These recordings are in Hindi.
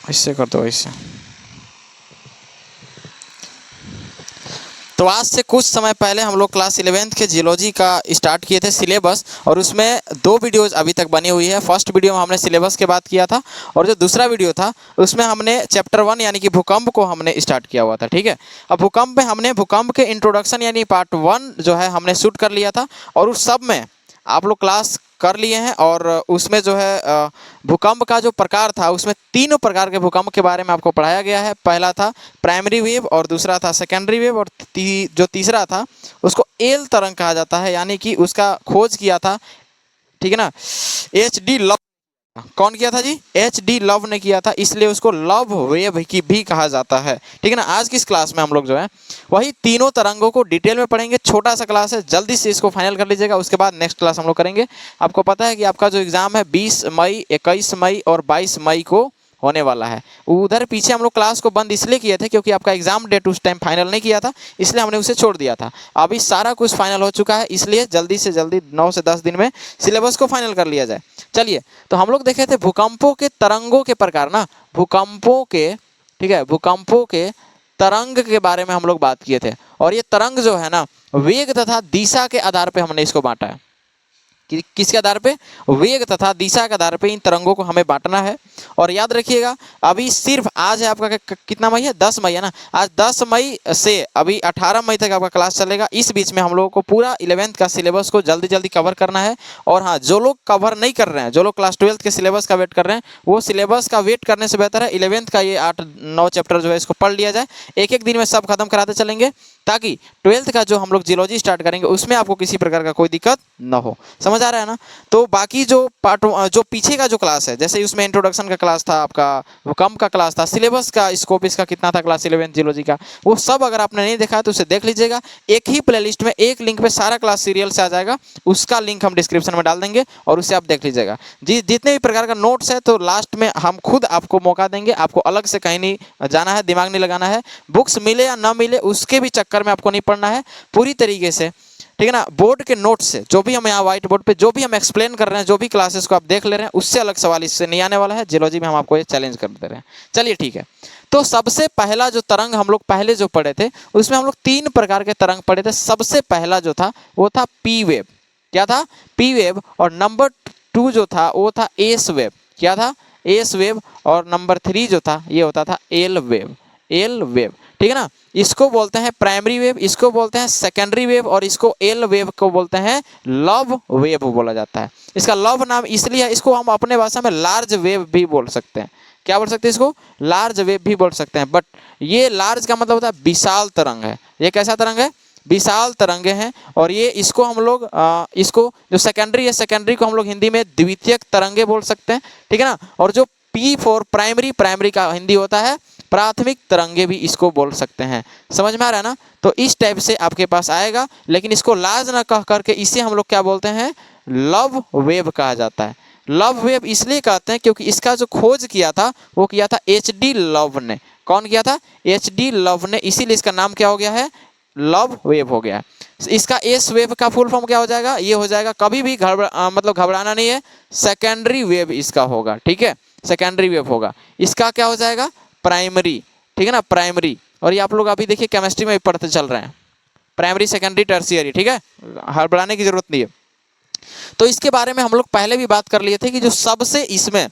इससे कर दो इससे। तो आज से कुछ समय पहले हम लोग क्लास 11th के जियोलॉजी का स्टार्ट किए थे सिलेबस, और उसमें 2 वीडियोस अभी तक बनी हुई है। फर्स्ट वीडियो में हमने सिलेबस के बात किया था, और जो दूसरा वीडियो था उसमें हमने चैप्टर 1 यानी कि भूकंप को हमने स्टार्ट किया हुआ था। ठीक है, अब भूकंप में हमने भूकंप के इंट्रोडक्शन यानी पार्ट 1 जो है हमने शूट कर लिया था, और उस सब में आप लोग क्लास कर लिए हैं। और उसमें जो है भूकंप का जो प्रकार था उसमें 3 प्रकार के भूकंप के बारे में आपको पढ़ाया गया है। पहला था प्राइमरी वेव, और दूसरा था सेकेंडरी वेव, और जो तीसरा था उसको एल तरंग कहा जाता है, यानी कि उसका खोज किया था, ठीक है ना, HD लव। कौन किया था जी? HD लव ने किया था, इसलिए उसको लव वेव की भी कहा जाता है। ठीक है ना, आज की इस क्लास में हम लोग जो है वही तीनों तरंगों को डिटेल में पढ़ेंगे। छोटा सा क्लास है, जल्दी से इसको फाइनल कर लीजिएगा, उसके बाद नेक्स्ट क्लास हम लोग करेंगे। आपको पता है कि आपका जो एग्जाम है 20 मई, 21 मई और 22 मई को होने वाला है। उधर पीछे हम लोग क्लास को बंद इसलिए किए थे क्योंकि आपका एग्जाम डेट उस टाइम फाइनल नहीं किया था, इसलिए हमने उसे छोड़ दिया था। अभी सारा कुछ फाइनल हो चुका है, इसलिए जल्दी से जल्दी 9 से 10 दिन में सिलेबस को फाइनल कर लिया जाए। चलिए, तो हम लोग देखे थे भूकंपों के तरंगों के प्रकार ना, भूकंपों के, ठीक है, भूकंपों के तरंग के बारे में हम लोग बात किए थे। और ये तरंग जो है ना, वेग तथा दिशा के आधार पे हमने इसको बांटा है। किसके आधार पे? वेग तथा दिशा के आधार पे इन तरंगों को हमें बांटना है। और याद रखिएगा, अभी सिर्फ आज है आपका कितना मई है? 10 मई है ना। आज 10 मई से अभी 18 मई तक आपका क्लास चलेगा। इस बीच में हम लोगों को पूरा 11th का सिलेबस को जल्दी जल्दी कवर करना है। और हाँ, जो लोग कवर नहीं कर रहे हैं, जो लोग क्लास 12th के सिलेबस का वेट कर रहे हैं, वो सिलेबस का वेट करने से बेहतर है 11th का ये 8-9 चैप्टर जो है इसको पढ़ लिया जाए। एक एक दिन में सब खत्म कराते चलेंगे, ताकि 12th का जो हम लोग जियोलॉजी स्टार्ट करेंगे उसमें आपको किसी प्रकार का कोई दिक्कत ना हो। समझ आ रहा है ना? तो बाकी जो पार्ट, जो पीछे का जो क्लास है, जैसे उसमें इंट्रोडक्शन का क्लास था, आपका भूकंप का क्लास था, सिलेबस का स्कोप इसका कितना था क्लास 11 जियोलॉजी का, वो सब अगर आपने नहीं देखा है तो उसे देख लीजिएगा। एक ही प्लेलिस्ट में एक लिंक पे सारा क्लास सीरियल से आ जाएगा, उसका लिंक हम डिस्क्रिप्शन में डाल देंगे और उसे आप देख लीजिएगा। जितने भी प्रकार का नोट्स है तो लास्ट में हम खुद आपको मौका देंगे, आपको अलग से कहीं नहीं जाना है, दिमाग नहीं लगाना है। बुक्स मिले या ना मिले उसके भी चक्कर में आपको नहीं पढ़ना है, पूरी तरीके से, ठीक है ना, बोर्ड के नोट से, जो भी हम यहाँ व्हाइट बोर्ड पे जो भी हम एक्सप्लेन कर रहे हैं, जो भी क्लासेस को आप देख ले रहे हैं, उससे अलग सवाल इससे नहीं आने वाला है। जियोलॉजी में हम आपको ये चैलेंज कर दे रहे हैं। चलिए ठीक है, तो सबसे पहला जो तरंग हम लोग पहले जो पढ़े थे उसमें हम लोग 3 प्रकार के तरंग पढ़े थे। सबसे पहला जो था वो था पी वेव। क्या था? P wave. और नंबर 2 जो था वो था एस वेव। क्या था? S wave. और नंबर 3 जो था ये होता था एल वेव। एल वेव, ठीक है ना। इसको बोलते हैं प्राइमरी वेव, इसको बोलते हैं सेकेंडरी वेव, और इसको एल वेव को बोलते हैं लव वेव बोला जाता है। इसका लव नाम इसलिए है, इसको हम अपने भाषा में लार्ज वेव भी बोल सकते हैं। क्या बोल सकते हैं? इसको लार्ज वेव भी बोल सकते हैं। बट ये लार्ज का मतलब होता है विशाल तरंग है। ये कैसा तरंग है? विशाल तरंगे हैं। और ये इसको हम लोग इसको जो सेकेंडरी है, सेकेंडरी को हम लोग हिंदी में द्वितीयक तरंगे बोल सकते हैं, ठीक है ना। और जो पी फॉर प्राइमरी, प्राइमरी का हिंदी होता है प्राथमिक तरंगे भी इसको बोल सकते हैं। समझ में आ रहा है ना? तो इस टाइप से आपके पास आएगा, लेकिन इसको लार्ज ना कह करके इसे हम लोग क्या बोलते हैं? लव वेव कहा जाता है। लव वेव इसलिए कहते हैं क्योंकि इसका जो खोज किया था वो किया था HD लव ने। कौन किया था? HD लव ने, इसीलिए इसका नाम क्या हो गया है? लव वेव हो गया। इसका एस वेव का फुल फॉर्म क्या हो जाएगा? ये हो जाएगा, कभी भी मतलब घबराना नहीं है, सेकेंडरी वेव इसका होगा, ठीक है, सेकेंडरी वेव होगा। इसका क्या हो जाएगा? प्राइमरी, ठीक है ना, प्राइमरी। और ये आप लोग अभी देखिए केमिस्ट्री में भी पढ़ते चल रहे हैं, प्राइमरी, सेकेंडरी, टर्शियरी, ठीक है, हड़बड़ाने की जरूरत नहीं है। तो इसके बारे में हम लोग पहले भी बात कर लिए थे कि जो सबसे इसमें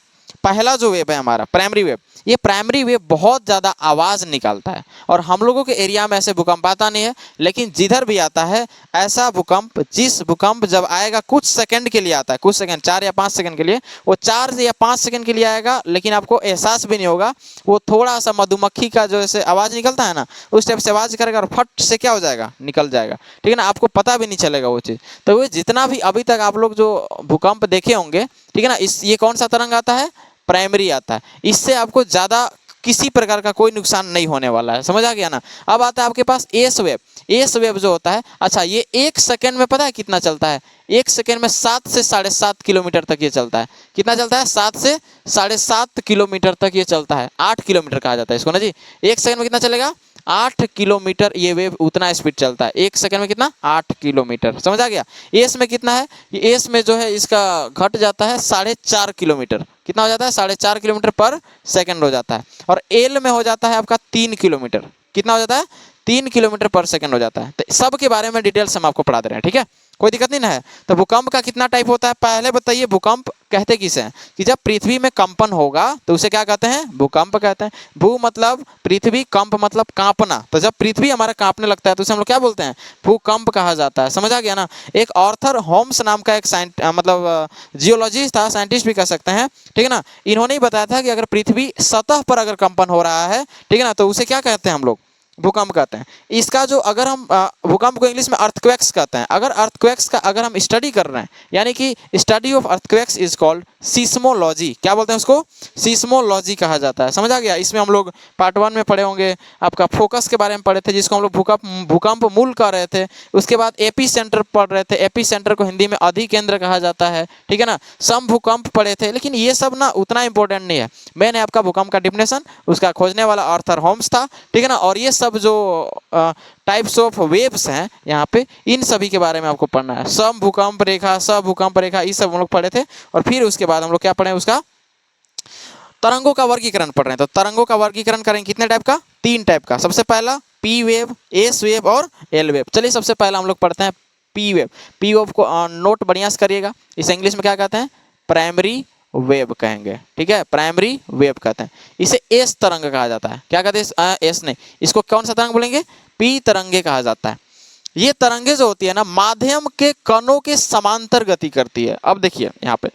पहला जो वेव है हमारा प्राइमरी वेव, ये प्राइमरी वेव बहुत ज़्यादा आवाज़ निकालता है। और हम लोगों के एरिया में ऐसे भूकंप आता नहीं है, लेकिन जिधर भी आता है ऐसा भूकंप, जिस भूकंप जब आएगा कुछ सेकंड के लिए आता है, कुछ सेकंड, 4 या 5 सेकंड के लिए, वो 4 या 5 सेकंड के लिए आएगा, लेकिन आपको एहसास भी नहीं होगा। वो थोड़ा सा मधुमक्खी का जो ऐसे आवाज़ निकलता है ना, उस टाइप से आवाज़ करेगा और फट से क्या हो जाएगा? निकल जाएगा, ठीक है ना, आपको पता भी नहीं चलेगा वो चीज़। तो वो जितना भी अभी तक आप लोग जो भूकंप देखे होंगे, ठीक है ना, ये कौन सा तरंग आता है? प्राइमरी आता है। इससे आपको ज़्यादा किसी प्रकार का कोई नुकसान नहीं होने वाला है। समझ आ गया ना? अब आता है आपके पास एस वेव। एस वेव जो होता है, अच्छा, ये 1 सेकेंड में पता है कितना चलता है? 1 सेकेंड में 7 से 7.5 किलोमीटर तक ये चलता है। कितना चलता है? 7 से 7.5 किलोमीटर तक ये चलता है। 8 किलोमीटर कहा जाता है इसको ना जी। 1 सेकेंड में कितना चलेगा? 8 किलोमीटर ये वेव उतना स्पीड चलता है। 1 सेकंड में कितना? 8 किलोमीटर। समझ आ गया? एस में कितना है? एस में जो है इसका घट जाता है 4.5 किलोमीटर। कितना हो जाता है? 4.5 किलोमीटर पर सेकंड हो जाता है। और एल में हो जाता है आपका 3 किलोमीटर। कितना हो जाता है? 3 किलोमीटर पर सेकंड हो जाता है। तो सब के बारे में डिटेल्स हम आपको पढ़ा दे रहे हैं, ठीक है, कोई दिक्कत नहीं ना है। तो भूकंप का कितना टाइप होता है पहले बताइए। भूकंप कहते किसे हैं? कि जब पृथ्वी में कंपन होगा तो उसे क्या कहते हैं? भूकंप कहते हैं। भू मतलब पृथ्वी, कंप मतलब कांपना। तो जब पृथ्वी हमारा कांपने लगता है तो उसे हम लोग क्या बोलते हैं? भूकंप कहा जाता है। समझ आ गया ना? एक आर्थर होम्स नाम का एक मतलब जियोलॉजिस्ट था, साइंटिस्ट भी कह सकते हैं, ठीक है ना। इन्होंने ही बताया था कि अगर पृथ्वी सतह पर अगर कंपन हो रहा है, ठीक है ना, तो उसे क्या कहते हैं हम लोग? भूकंप कहते हैं। इसका जो अगर हम भूकंप को इंग्लिश में अर्थक्वेक्स कहते हैं। अगर अर्थक्वेक्स का अगर हम स्टडी कर रहे हैं, यानी कि study of earthquakes is called seismology. क्या बोलते हैं उसको? सीस्मोलॉजी कहा जाता है। समझ आ गया? इसमें हम लोग पार्ट 1 में पढ़े होंगे, आपका फोकस के बारे में पढ़े थे, जिसको हम लोग भूकंप मूल कह रहे थे। उसके बाद एपी सेंटर पढ़ रहे थे। एपी सेंटर को हिंदी में अधिकेंद्र कहा जाता है, ठीक है ना। सम भूकंप पढ़े थे, लेकिन ये सब ना उतना इंपॉर्टेंट नहीं है। मैंने आपका भूकंप का डिफिनेशन, उसका खोजने वाला आर्थर होम्स था, ठीक है ना। और ये सब जो टाइप्स ऑफ वेव्स हैं यहाँ पे, इन सभी के बारे में आपको पढ़ना है। सम भूकंप रेखा, भूकंप रेखा, ये सब हम लोग पढ़े थे। और फिर उसके बाद हम लोग क्या पढ़े? उसका तरंगों का वर्गीकरण पढ़ रहे हैं। तो तरंगों का वर्गीकरण करेंगे कितने टाइप का? 3 टाइप का। सबसे पहला पी वेव, एस वेव और एल वेव। चलिए सबसे पहला हम लोग पढ़ते हैं पी वेव। पी वेव को नोट बढ़िया से करिएगा। इसे इंग्लिश में क्या कहते हैं? प्राइमरी वेव कहेंगे, ठीक है, प्राइमरी वेव कहते हैं। इसे एस तरंग कहा जाता है। क्या कहते हैं? एस नहीं, इसको कौन सा तरंग बोलेंगे? पी तरंगे कहा जाता है। ये तरंगे जो होती है ना, माध्यम के कणों के समांतर गति करती है। अब देखिए यहाँ पे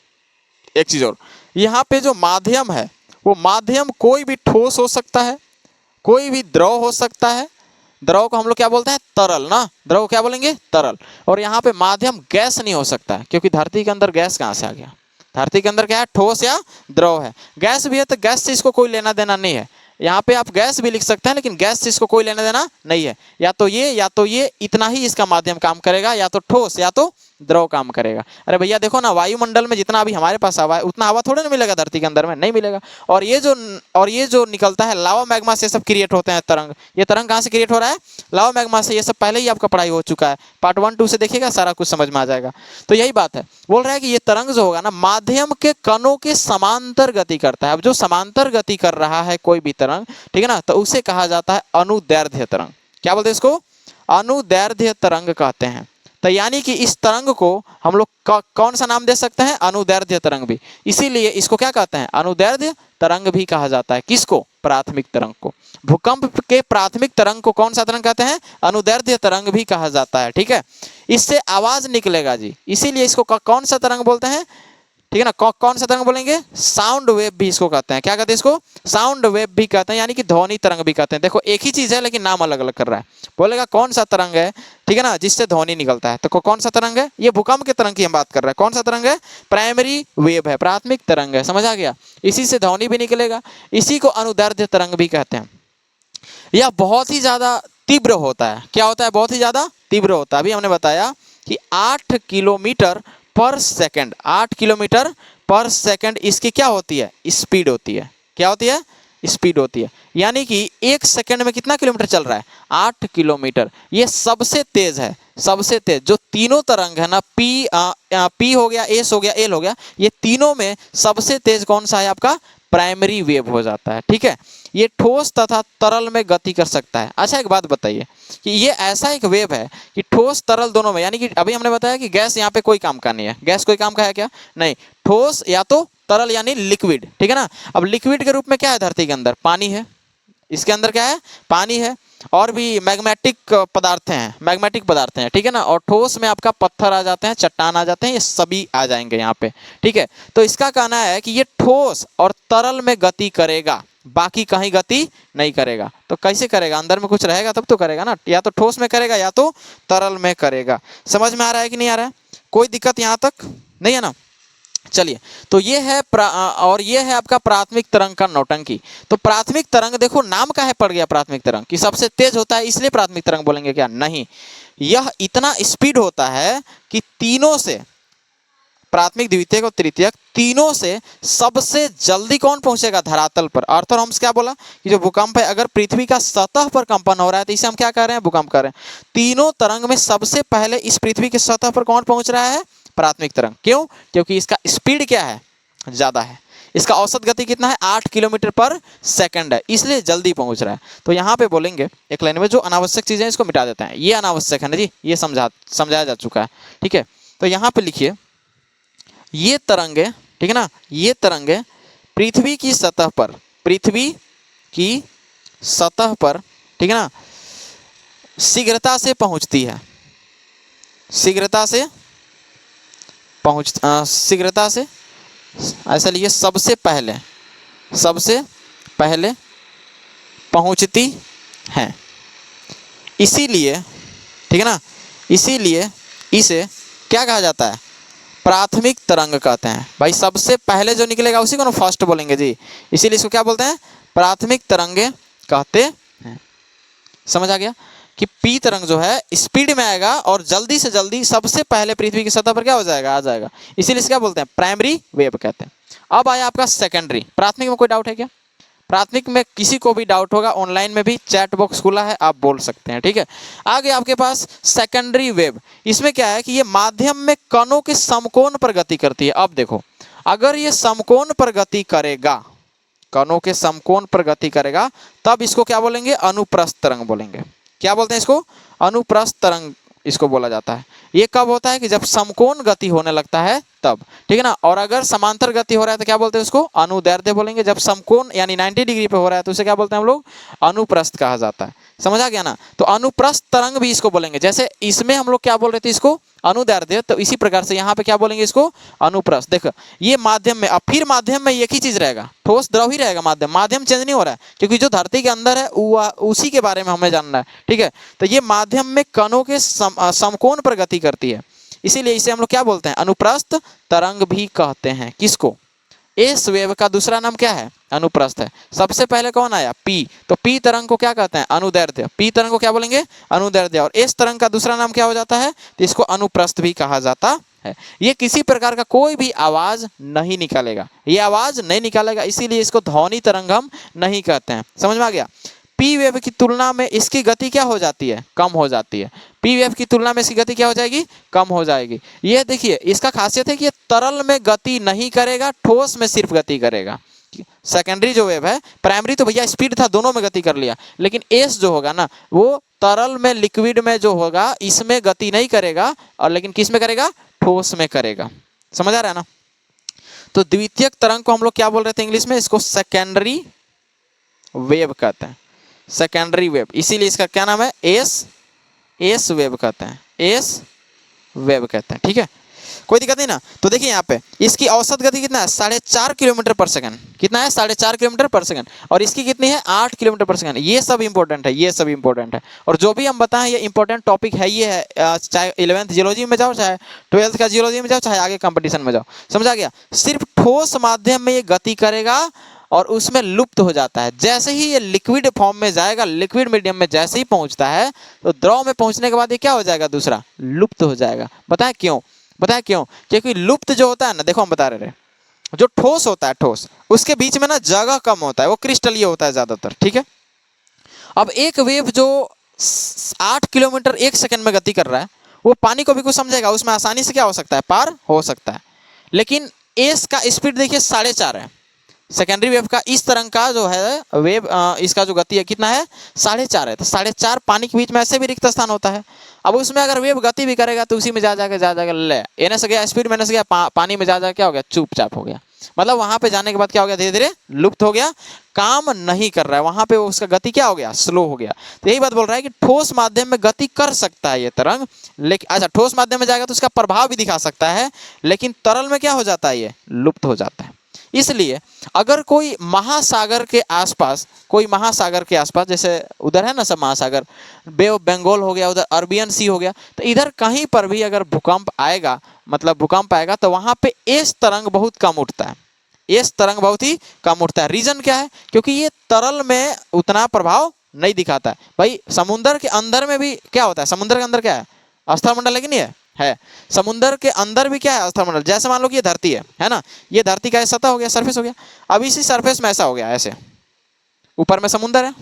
एक चीज और, यहाँ पे जो माध्यम है वो माध्यम कोई भी ठोस हो सकता है, कोई भी द्रव हो सकता है। द्रव को हम लोग क्या बोलते हैं? तरल ना। द्रव क्या बोलेंगे? तरल। और यहाँ पे माध्यम गैस नहीं हो सकता है, क्योंकि धरती के अंदर गैस कहाँ से आ गया? धरती के अंदर क्या है? ठोस या द्रव है। गैस भी है तो गैस से इसको कोई लेना देना नहीं है। यहाँ पे आप गैस भी लिख सकते हैं, लेकिन गैस से इसको कोई लेना देना नहीं है। या तो ये इतना ही इसका माध्यम काम करेगा, या तो ठोस या तो द्रव काम करेगा। अरे भैया देखो ना, वायुमंडल में जितना अभी हमारे पास हवा है उतना हवा थोड़े ना मिलेगा धरती के अंदर में, नहीं मिलेगा। और ये जो निकलता है लावा मैग्मा से सब क्रिएट होते हैं तरंग। ये तरंग कहाँ से क्रिएट हो रहा है? लावा मैग्मा से। ये सब पहले ही आपका पढ़ाई हो चुका है, पार्ट 1 2 से देखिएगा, सारा कुछ समझ में आ जाएगा। तो यही बात है, बोल रहा है कि ये तरंग जो होगा ना, माध्यम के कणों के समांतर गति करता है। अब जो समांतर गति कर रहा है कोई भी तरंग, ठीक है ना, तो उसे कहा जाता है अनुदैर्ध्य तरंग। क्या बोलते हैं इसको? अनुदैर्ध्य तरंग कहते हैं। तो यानी कि इस तरंग को हम लोग कौन सा नाम दे सकते हैं? अनुदैर्ध्य तरंग भी। इसीलिए इसको क्या कहते हैं? अनुदैर्ध्य तरंग भी कहा जाता है। किसको? प्राथमिक तरंग को। भूकंप के प्राथमिक तरंग को कौन सा तरंग कहते हैं? अनुदैर्ध्य तरंग भी कहा जाता है, ठीक है। इससे आवाज निकलेगा जी, इसीलिए इसको कौन सा तरंग बोलते हैं? ठीक है ना, कौन सा तरंग बोलेंगे? साउंड वेव भी इसको कहते हैं। क्या कहते हैं इसको? साउंड वेव भी कहते हैं, यानी कि ध्वनि तरंग भी कहते हैं। देखो एक ही चीज है लेकिन नाम अलग अलग कर रहा है। बोलेगा कौन सा तरंग है, ठीक है ना, जिससे ध्वनि निकलता है, तो कौन सा तरंग है? ये भूकंप के तरंग की हम बात कर रहे हैं। कौन सा तरंग है? प्राइमरी वेव है, प्राथमिक तरंग है। समझ आ गया? इसी से ध्वनि भी निकलेगा। इसी को अनुदैर्ध्य तरंग भी कहते हैं। यह बहुत ही ज्यादा तीव्र होता है। क्या होता है? बहुत ही ज्यादा तीव्र होता है। अभी हमने बताया कि 8 किलोमीटर पर सेकंड, 8 किलोमीटर पर सेकंड इसकी क्या होती है? स्पीड होती है। क्या होती है? स्पीड होती है। यानी कि 1 सेकंड में कितना किलोमीटर चल रहा है? 8 किलोमीटर। ये सबसे तेज है, सबसे तेज। जो तीनों तरंग है ना, पी हो गया, एस हो गया, एल हो गया, ये तीनों में सबसे तेज कौन सा है? आपका प्राइमरी वेव हो जाता है, ठीक है। ये ठोस तथा तरल में गति कर सकता है। अच्छा एक बात बताइए कि ये ऐसा एक वेव है कि ठोस तरल दोनों में, यानी कि अभी हमने बताया कि गैस यहाँ पे कोई काम का नहीं है। गैस कोई काम का है क्या? नहीं। ठोस या तो तरल यानी लिक्विड, ठीक है ना। अब लिक्विड के रूप में क्या है धरती के अंदर? पानी है। इसके अंदर क्या है? पानी है। और भी मैग्मेटिक पदार्थ हैं, मैग्मेटिक पदार्थ हैं, ठीक है ना। और ठोस में आपका पत्थर आ जाते हैं, चट्टान आ जाते हैं, ये सभी आ जाएंगे यहाँ पे, ठीक है। तो इसका कहना है कि ये ठोस और तरल में गति करेगा, बाकी कहीं गति नहीं करेगा। तो कैसे करेगा? अंदर में कुछ रहेगा तब तो करेगा ना। या तो ठोस में करेगा या तो तरल में करेगा। समझ में आ रहा है कि नहीं आ रहा है? कोई दिक्कत यहाँ तक नहीं है ना? चलिए, तो ये है और ये है आपका प्राथमिक तरंग का नौटंकी। तो प्राथमिक तरंग देखो नाम का है पड़ गया प्राथमिक तरंग कि सबसे तेज होता है, इसलिए प्राथमिक तरंग बोलेंगे क्या? नहीं, यह इतना स्पीड होता है कि तीनों से प्राथमिक, द्वितीयक और तृतीयक तीनों से सबसे जल्दी कौन पहुंचेगा? धरातल पर। आर्थर होम्स क्या बोला कि जो भूकंप है अगर पृथ्वी का सतह पर कंपन हो रहा है तो इसे हम क्या कर रहे हैं? भूकंप कर रहे हैं। तीनों तरंग में सबसे पहले इस पृथ्वी की सतह पर कौन पहुंच रहा है? प्राथमिक तरंग। क्यों? क्योंकि इसका स्पीड क्या है? ज्यादा है। इसका औसत गति कितना है? 8 किलोमीटर पर सेकंड है, इसलिए जल्दी पहुंच रहा है। तो यहाँ पे बोलेंगे एक लाइन में जो अनावश्यक चीजें हैं इसको मिटा देते हैं। ये अनावश्यक है ना जी, ये समझाया जा चुका है। ठीक है, तो यहाँ पे लिखिए ये तरंगे, ठीक है ना, ये तरंगे पृथ्वी की सतह पर, पृथ्वी की सतह पर, ठीक है ना, शीघ्रता से पहुंचती है, शीघ्रता से शीघ्रता से, ऐसा लिखिए, सबसे पहले पहुंचती है। इसीलिए, ठीक है ना, इसीलिए इसे क्या कहा जाता है? प्राथमिक तरंग कहते हैं। भाई सबसे पहले जो निकलेगा उसी को ना फर्स्ट बोलेंगे जी, इसीलिए इसको क्या बोलते हैं? प्राथमिक तरंगे कहते हैं। समझ आ गया कि पी तरंग जो है स्पीड में आएगा और जल्दी से जल्दी सबसे पहले पृथ्वी की सतह पर क्या हो जाएगा? आ जाएगा, इसीलिए इसे क्या बोलते हैं? प्राइमरी वेव कहते हैं। अब आया आपका सेकेंडरी। प्राथमिक में कोई डाउट है क्या? प्राथमिक में किसी को भी डाउट होगा, ऑनलाइन में भी चैट बॉक्स खुला है, आप बोल सकते हैं। ठीक है, आगे आपके पास सेकेंडरी वेव। इसमें क्या है कि ये माध्यम में कणों के समकोण पर गति करती है। अब देखो, अगर ये समकोण पर गति करेगा, कणों के समकोण पर गति करेगा, तब इसको क्या बोलेंगे? अनुप्रस्थ तरंग बोलेंगे। क्या बोलते हैं इसको? अनुप्रस्थ तरंग इसको बोला जाता है। ये कब होता है? कि जब समकोण गति होने लगता है तब, ठीक है ना। और अगर समांतर गति हो रहा है तो क्या बोलते हैं उसको? अनुदैर्ध्य बोलेंगे। जब समकोण यानी 90 डिग्री पे हो रहा है तो उसे क्या बोलते हैं हम लोग? अनुप्रस्थ कहा जाता है। समझ आ गया ना? तो अनुप्रस्थ तरंग भी इसको बोलेंगे। जैसे इसमें हम लोग क्या बोल रहे थे? इसको अनुदैर्ध्य, तो इसी प्रकार से यहाँ पे क्या बोलेंगे? इसको अनुप्रस्थ। देखो ये माध्यम में, अब फिर माध्यम में एक ही चीज रहेगा, ठोस द्रव ही रहेगा। माध्यम चेंज नहीं हो रहा है, क्योंकि जो धरती के अंदर है उसी के बारे में हमें जानना है। ठीक है, तो ये माध्यम में कणों के समकोण पर गति करती है, इसीलिए इसे हम लोग क्या बोलते हैं? अनुप्रस्थ तरंग भी कहते हैं। किसको? इस वेव का दूसरा नाम क्या है? अनुप्रस्थ है। सबसे पहले कौन आया? पी, तो पी तरंग को क्या कहते हैं? अनुदैर्ध्य। पी तरंग को क्या बोलेंगे? अनुदैर्ध्य। और इस तरंग का दूसरा नाम क्या हो जाता है? तो इसको अनुप्रस्थ भी कहा जाता है। ये किसी प्रकार का कोई भी आवाज नहीं निकालेगा, ये आवाज नहीं निकालेगा, इसीलिए इसको ध्वनि तरंग हम नहीं कहते हैं। समझ में आ गया? पी वेव की तुलना में इसकी गति क्या हो जाती है? कम हो जाती है। पी वेव की तुलना में इसकी गति क्या हो जाएगी? कम हो जाएगी। ये देखिए इसका खासियत है कि ये तरल में गति नहीं करेगा, ठोस में सिर्फ गति करेगा। सेकेंडरी जो वेव है, प्राइमरी तो भैया स्पीड था, दोनों में गति कर लिया, लेकिन एस जो होगा ना वो तरल में, लिक्विड में जो होगा इसमें गति नहीं करेगा, और लेकिन किस में करेगा? ठोस में करेगा। समझ आ रहा है ना? तो द्वितीयक तरंग को हम लोग क्या बोल रहे थे इंग्लिश में? इसको सेकेंडरी वेव कहते हैं। सेकेंडरी वेव, इसीलिए इसका क्या नाम है? एस वेव कहते हैं, एस वेव कहते हैं। ठीक है, कोई दिक्कत नहीं ना? तो देखिए यहाँ पे इसकी औसत गति कितना है? 4.5 किलोमीटर पर सेकंड। कितना है? 4.5 किलोमीटर पर सेकंड। और इसकी कितनी है? 8 किलोमीटर पर सेकंड। ये सब इंपॉर्टेंट है, ये सब इंपॉर्टेंट है। और जो भी हम बताएं ये इंपॉर्टेंट टॉपिक है, ये है, चाहे 11th जियोलॉजी में जाओ, चाहे 12th का जियोलॉजी में जाओ, चाहे आगे कंपटीशन में जाओ। समझ आ गया? सिर्फ ठोस माध्यम में ये गति करेगा और उसमें लुप्त हो जाता है। जैसे ही ये लिक्विड फॉर्म में जाएगा, लिक्विड मीडियम में जैसे ही पहुंचता है, तो द्रव में पहुंचने के बाद ये क्या हो जाएगा? दूसरा लुप्त हो जाएगा। बताएं क्यों? बताएं क्यों? क्योंकि लुप्त जो होता है ना, देखो हम बता रहे हैं, जो ठोस होता है, ठोस उसके बीच में ना जगह कम होता है, वो क्रिस्टलीय होता है ज्यादातर। ठीक है, अब एक वेव जो 8 किलोमीटर 1 सेकंड में गति कर रहा है, वो पानी को भी कुछ समझेगा, उसमें आसानी से क्या हो सकता है? पार हो सकता है। लेकिन एस का स्पीड देखिए 4.5 है। सेकेंडरी वेव का इस तरंग का जो है वेव, इसका जो गति है कितना है? 4.5 है। तो 4.5 पानी के बीच में ऐसे भी रिक्त स्थान होता है। अब उसमें अगर वेव गति भी करेगा तो उसी में जा जाएगा ले एनएस गया, स्पीड माइनस गया, पानी में जा क्या हो गया? चुपचाप हो गया। मतलब वहां पे जाने के बाद क्या हो गया? धीरे धीरे लुप्त हो गया, काम नहीं कर रहा है वहां पे, उसका गति क्या हो गया? स्लो हो गया। तो यही बात बोल रहा है कि ठोस माध्यम में गति कर सकता है ये तरंग, लेकिन अच्छा ठोस माध्यम में जाएगा तो उसका प्रभाव भी दिखा सकता है, लेकिन तरल में क्या हो जाता है? ये लुप्त हो जाता है। इसलिए अगर कोई महासागर के आसपास, जैसे उधर है ना सब महासागर, बे ऑफ बंगाल हो गया, उधर अरबियन सी हो गया, तो इधर कहीं पर भी अगर भूकंप आएगा, मतलब भूकंप आएगा, तो वहां पे एस तरंग बहुत कम उठता है। एस तरंग बहुत ही कम उठता है। रीजन क्या है? क्योंकि ये तरल में उतना प्रभाव नहीं दिखाता है। भाई समुद्र के अंदर में भी क्या होता है? समुद्र के अंदर क्या है? स्थलमंडल है कि नहीं है? है। समुद्र के अंदर भी क्या है, स्थलमंडल। जैसे मान लो कि ये धरती है ना, ये धरती का सतह हो गया, सरफेस हो गया। अब इसी सरफेस में ऐसा हो गया, ऐसे ऊपर में समुद्र है,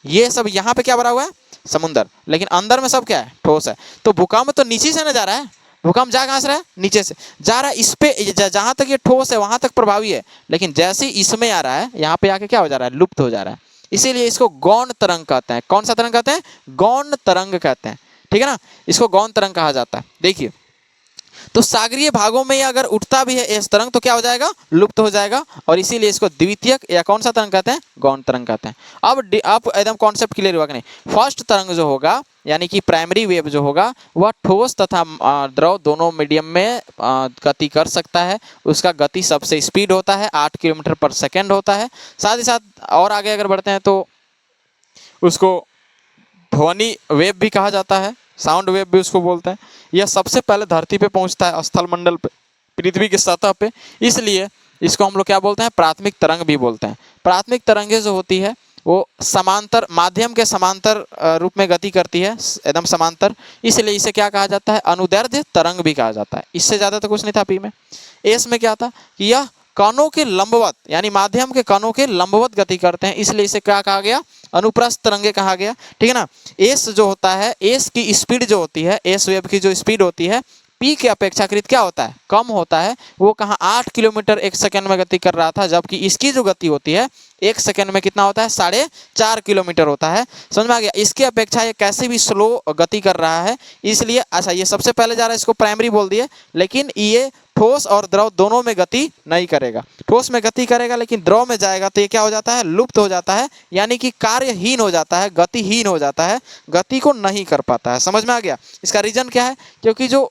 ये सब यहाँ पे क्या भरा हुआ है, समुद्र, लेकिन अंदर में सब क्या है, ठोस है। तो भूकंप तो नीचे से ना जा रहा है, भूकंप जा कहाँ से रहा है, नीचे से जा रहा है। इस पे जहां तक ये ठोस है वहां तक प्रभावी है, लेकिन जैसे ही इसमें आ रहा है, यहाँ पे आके क्या हो जा रहा है, लुप्त हो जा रहा है। इसीलिए इसको गौण तरंग कहते हैं। कौन सा तरंग कहते हैं, गौण तरंग कहते हैं, ठीक है ना, इसको गौण तरंग कहा जाता है। देखिए, तो सागरीय भागों में अगर उठता भी है इस तरंग तो क्या हो जाएगा, लुप्त हो जाएगा, और इसीलिए इसको द्वितीयक या कौन सा तरंग कहते हैं, गौण तरंग कहते हैं। अब एकदम कॉन्सेप्ट क्लियर हुआ कि नहीं। फर्स्ट तरंग जो होगा, यानी कि प्राइमरी वेव जो होगा, वह ठोस तथा द्रव दोनों मीडियम में गति कर सकता है। उसका गति सबसे स्पीड होता है, 8 किलोमीटर पर सेकेंड होता है। साथ ही साथ और आगे अगर बढ़ते हैं तो उसको ध्वनि वेव भी कहा जाता है, साउंड वेव भी उसको बोलते हैं। यह सबसे पहले धरती पे पहुंचता है, स्थल मंडल पे, पृथ्वी की सतह पे, इसलिए इसको हम लोग क्या बोलते हैं, प्राथमिक तरंग भी बोलते हैं। प्राथमिक तरंगें जो होती है वो समांतर, माध्यम के समांतर रूप में गति करती है, एकदम समांतर, इसलिए इसे क्या कहा जाता है, अनुदैर्ध्य तरंग भी कहा जाता है। इससे ज़्यादा तो कुछ नहीं था। पी में, एस में क्या था कि यह कणों के लंबवत, यानी माध्यम के कणों के लंबवत गति करते हैं, इसलिए इसे क्या कहा गया, अनुप्रस्थ तरंगे कहा गया, ठीक है ना। एस जो होता है, एस की स्पीड जो होती है, एस वेव की जो स्पीड होती है, पी के अपेक्षाकृत क्या होता है, कम होता है। वो कहाँ 8 किलोमीटर एक सेकंड में गति कर रहा था, जबकि इसकी जो गति होती है एक सेकंड में कितना होता है, 4.5 किलोमीटर होता है। समझ में आ गया। इसके अपेक्षा ये कैसे भी स्लो गति कर रहा है, इसलिए अच्छा ये सबसे पहले जा रहा है, इसको प्राइमरी बोल दिए, लेकिन ये ठोस और द्रव दोनों में गति नहीं करेगा। ठोस में गति करेगा लेकिन द्रव में जाएगा तो ये क्या हो जाता है, लुप्त हो जाता है, यानी कि कार्यहीन हो जाता है, गतिहीन हो जाता है, गति को नहीं कर पाता है। समझ में आ गया। इसका रीजन क्या है, क्योंकि जो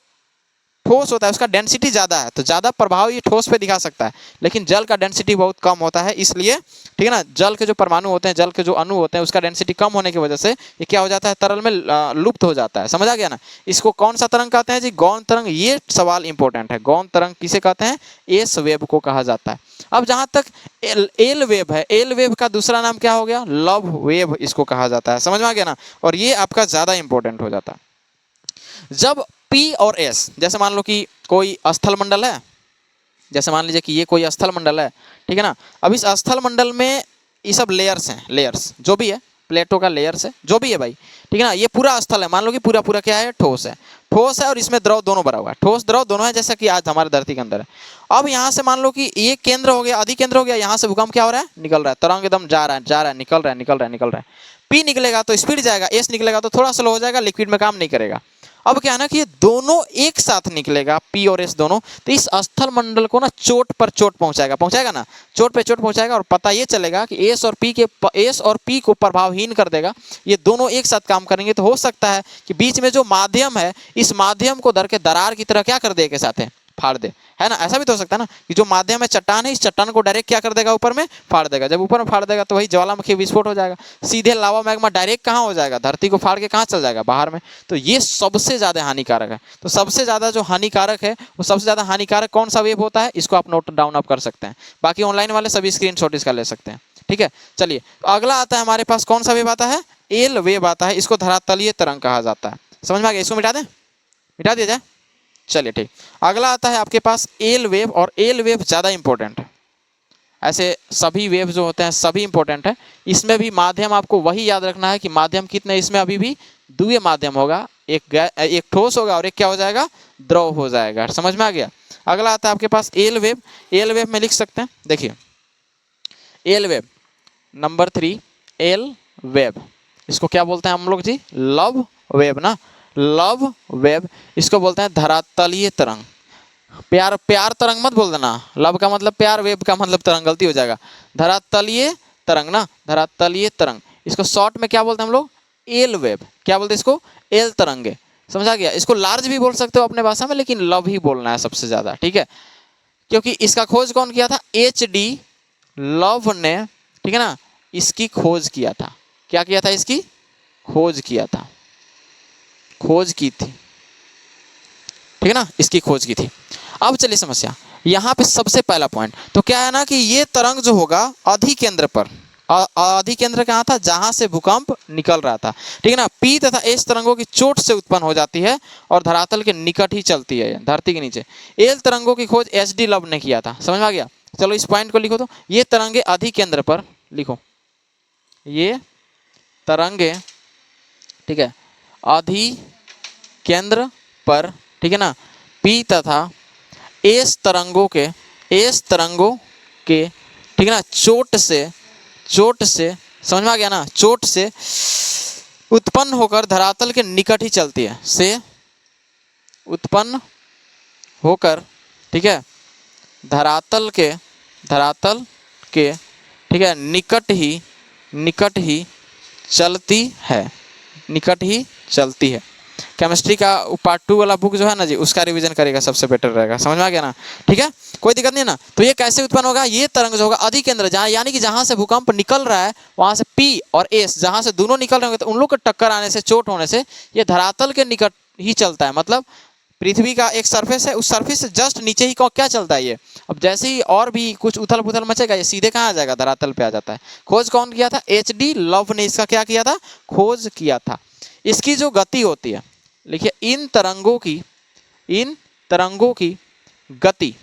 ठोस होता है उसका डेंसिटी ज़्यादा है, तो ज़्यादा प्रभाव ये ठोस पे दिखा सकता है, लेकिन जल का डेंसिटी बहुत कम होता है, इसलिए ठीक है ना, जल के जो परमाणु होते हैं, जल के जो अणु होते हैं, उसका डेंसिटी कम होने की वजह से ये क्या हो जाता है, तरल में लुप्त हो जाता है। समझ आ गया ना। इसको कौन सा तरंग कहते हैं जी, गौण तरंग। ये सवाल इंपॉर्टेंट है, गौण तरंग किसे कहते हैं, एस वेव को कहा जाता है। अब जहाँ तक एल वेव है, एल वेव का दूसरा नाम क्या हो गया, लव वेव इसको कहा जाता है। समझ में आ गया ना। और ये आपका ज़्यादा इंपॉर्टेंट हो जाता है जब P और S, जैसे मान लो कि कोई स्थल मंडल है, जैसे मान लीजिए कि ये कोई स्थल मंडल है, ठीक है ना। अब इस स्थल मंडल में ये सब लेयर्स हैं, लेयर्स जो भी है, प्लेटों का लेयर्स है, जो भी है भाई, ठीक है ना। ये पूरा स्थल है, मान लो कि पूरा पूरा क्या है, ठोस है, ठोस है और इसमें द्रव दोनों भरा हुआ है, ठोस द्रव दोनों है, जैसा कि आज हमारे धरती के अंदर है। अब यहाँ से मान लो कि ये केंद्र हो गया, अधिकेंद्र हो गया, यहाँ से भूकंप क्या हो रहा है, निकल रहा है, तरंग एकदम जा रहा है, जा रहा है, निकल रहा है, निकल रहा है, निकल रहा है। P निकलेगा तो स्पीड जाएगा, S निकलेगा तो थोड़ा स्लो हो जाएगा, लिक्विड में काम नहीं करेगा। अब क्या है ना कि ये दोनों एक साथ निकलेगा, P और S दोनों, तो इस स्थल मंडल को ना चोट पर चोट पहुंचाएगा ना, चोट पे चोट पहुंचाएगा, और पता ये चलेगा कि S और P को प्रभावहीन कर देगा। ये दोनों एक साथ काम करेंगे तो हो सकता है कि बीच में जो माध्यम है, इस माध्यम को धर के दरार की तरह क्या कर दे, एक साथ फाड़ दे, है ना। ऐसा भी तो हो सकता है ना कि जो माध्यम है, चट्टान है, इस चट्टान को डायरेक्ट क्या कर देगा, ऊपर में फाड़ देगा। जब ऊपर में फाड़ देगा तो वही ज्वालामुखी विस्फोट हो जाएगा, सीधे लावा मैग्मा डायरेक्ट कहाँ हो जाएगा, धरती को फाड़ के कहाँ चल जाएगा, बाहर में। तो ये सबसे ज़्यादा हानिकारक है। तो सबसे ज़्यादा जो हानिकारक है, वो सबसे ज़्यादा हानिकारक कौन सा वेव होता है, इसको आप नोट डाउन अप कर सकते हैं। बाकी ऑनलाइन वाले सभी स्क्रीनशॉट इसका ले सकते हैं, ठीक है। चलिए, तो अगला आता है हमारे पास, कौन सा वेव आता है, एल वेव आता है। इसको धरातलीय तरंग कहा जाता है। समझ में आ गया। इसको मिटा दें, मिटा दिया जाए। चलिए ठीक। अगला आता है आपके पास एल वेव, और एल वेव ज़्यादा इंपॉर्टेंट है। ऐसे सभी वेव जो होते हैं सभी इंपॉर्टेंट है। इसमें भी माध्यम आपको वही याद रखना है कि माध्यम कितने, इसमें अभी भी द्वितीय माध्यम होगा, एक ठोस होगा और एक क्या हो जाएगा, द्रव हो जाएगा। समझ में आ गया। अगला आता है आपके पास एल वेव। एल वेव में लिख सकते हैं, देखिए L wave number 3, L wave, इसको क्या बोलते हैं हम लोग जी, लव वेव ना, लव वेव। इसको बोलते हैं धरातलीय तरंग। प्यार प्यार तरंग मत बोल देना, लव का मतलब प्यार, वेव का मतलब तरंग, गलती हो जाएगा। धरातलीय तरंग ना, धरातलीय तरंग। इसको शॉर्ट में क्या बोलते हैं हम लोग, एल वेव। क्या बोलते हैं इसको, एल तरंगे। समझा गया। इसको लार्ज भी बोल सकते हो अपने भाषा में, लेकिन लव ही बोलना है सबसे ज़्यादा, ठीक है। क्योंकि इसका खोज कौन किया था, HD लव ने, ठीक है ना, इसकी खोज किया था। क्या किया था, इसकी खोज किया था, खोज की थी, ठीक है ना, इसकी खोज की थी। अब चलिए समस्या, यहाँ पे सबसे पहला पॉइंट तो क्या है ना कि ये तरंग जो होगा अधिकेंद्र पर, अधिकेंद्र कहाँ था, जहां से भूकंप निकल रहा था, ठीक है ना। पी तथा एस तरंगों की चोट से उत्पन्न हो जाती है और धरातल के निकट ही चलती है, धरती के नीचे। एल तरंगों की खोज एच.डी. लव ने किया था, समझ में आ गया। चलो इस पॉइंट को लिखो, तो ये तरंगे अधिकेंद्र पर, लिखो ये तरंगे, ठीक है, अधिकेंद्र पर, ठीक है ना, पी तथा एस तरंगों के, ठीक है ना, चोट से समझ में आ गया ना, चोट से उत्पन्न होकर धरातल के निकट ही चलती है, से उत्पन्न होकर, ठीक है, धरातल के, ठीक है, निकट ही चलती है। केमिस्ट्री का पार्ट 2 वाला बुक जो है ना जी, उसका रिवीजन करेगा, सबसे बेटर रहेगा, समझ में आ गया ना, ठीक है, कोई दिक्कत नहीं ना। तो ये कैसे उत्पन्न होगा, ये तरंग जो होगा अधिकेंद्र, जहाँ यानी कि जहां से भूकंप निकल रहा है वहां से पी और एस, जहां से दोनों निकल रहे होंगे, तो उन लोग के टक्कर आने से, चोट होने से ये धरातल के निकट ही चलता है। मतलब पृथ्वी का एक सरफेस है, उस सरफेस से जस्ट नीचे ही क्या चलता है ये। अब जैसे ही और भी कुछ उथल पुथल मचेगा, ये सीधे कहाँ आ जाएगा, धरातल पे आ जाता है। खोज कौन किया था, एच.डी. लव ने इसका क्या किया था, खोज किया था। इसकी जो गति होती है, लिखिए, इन तरंगों की गति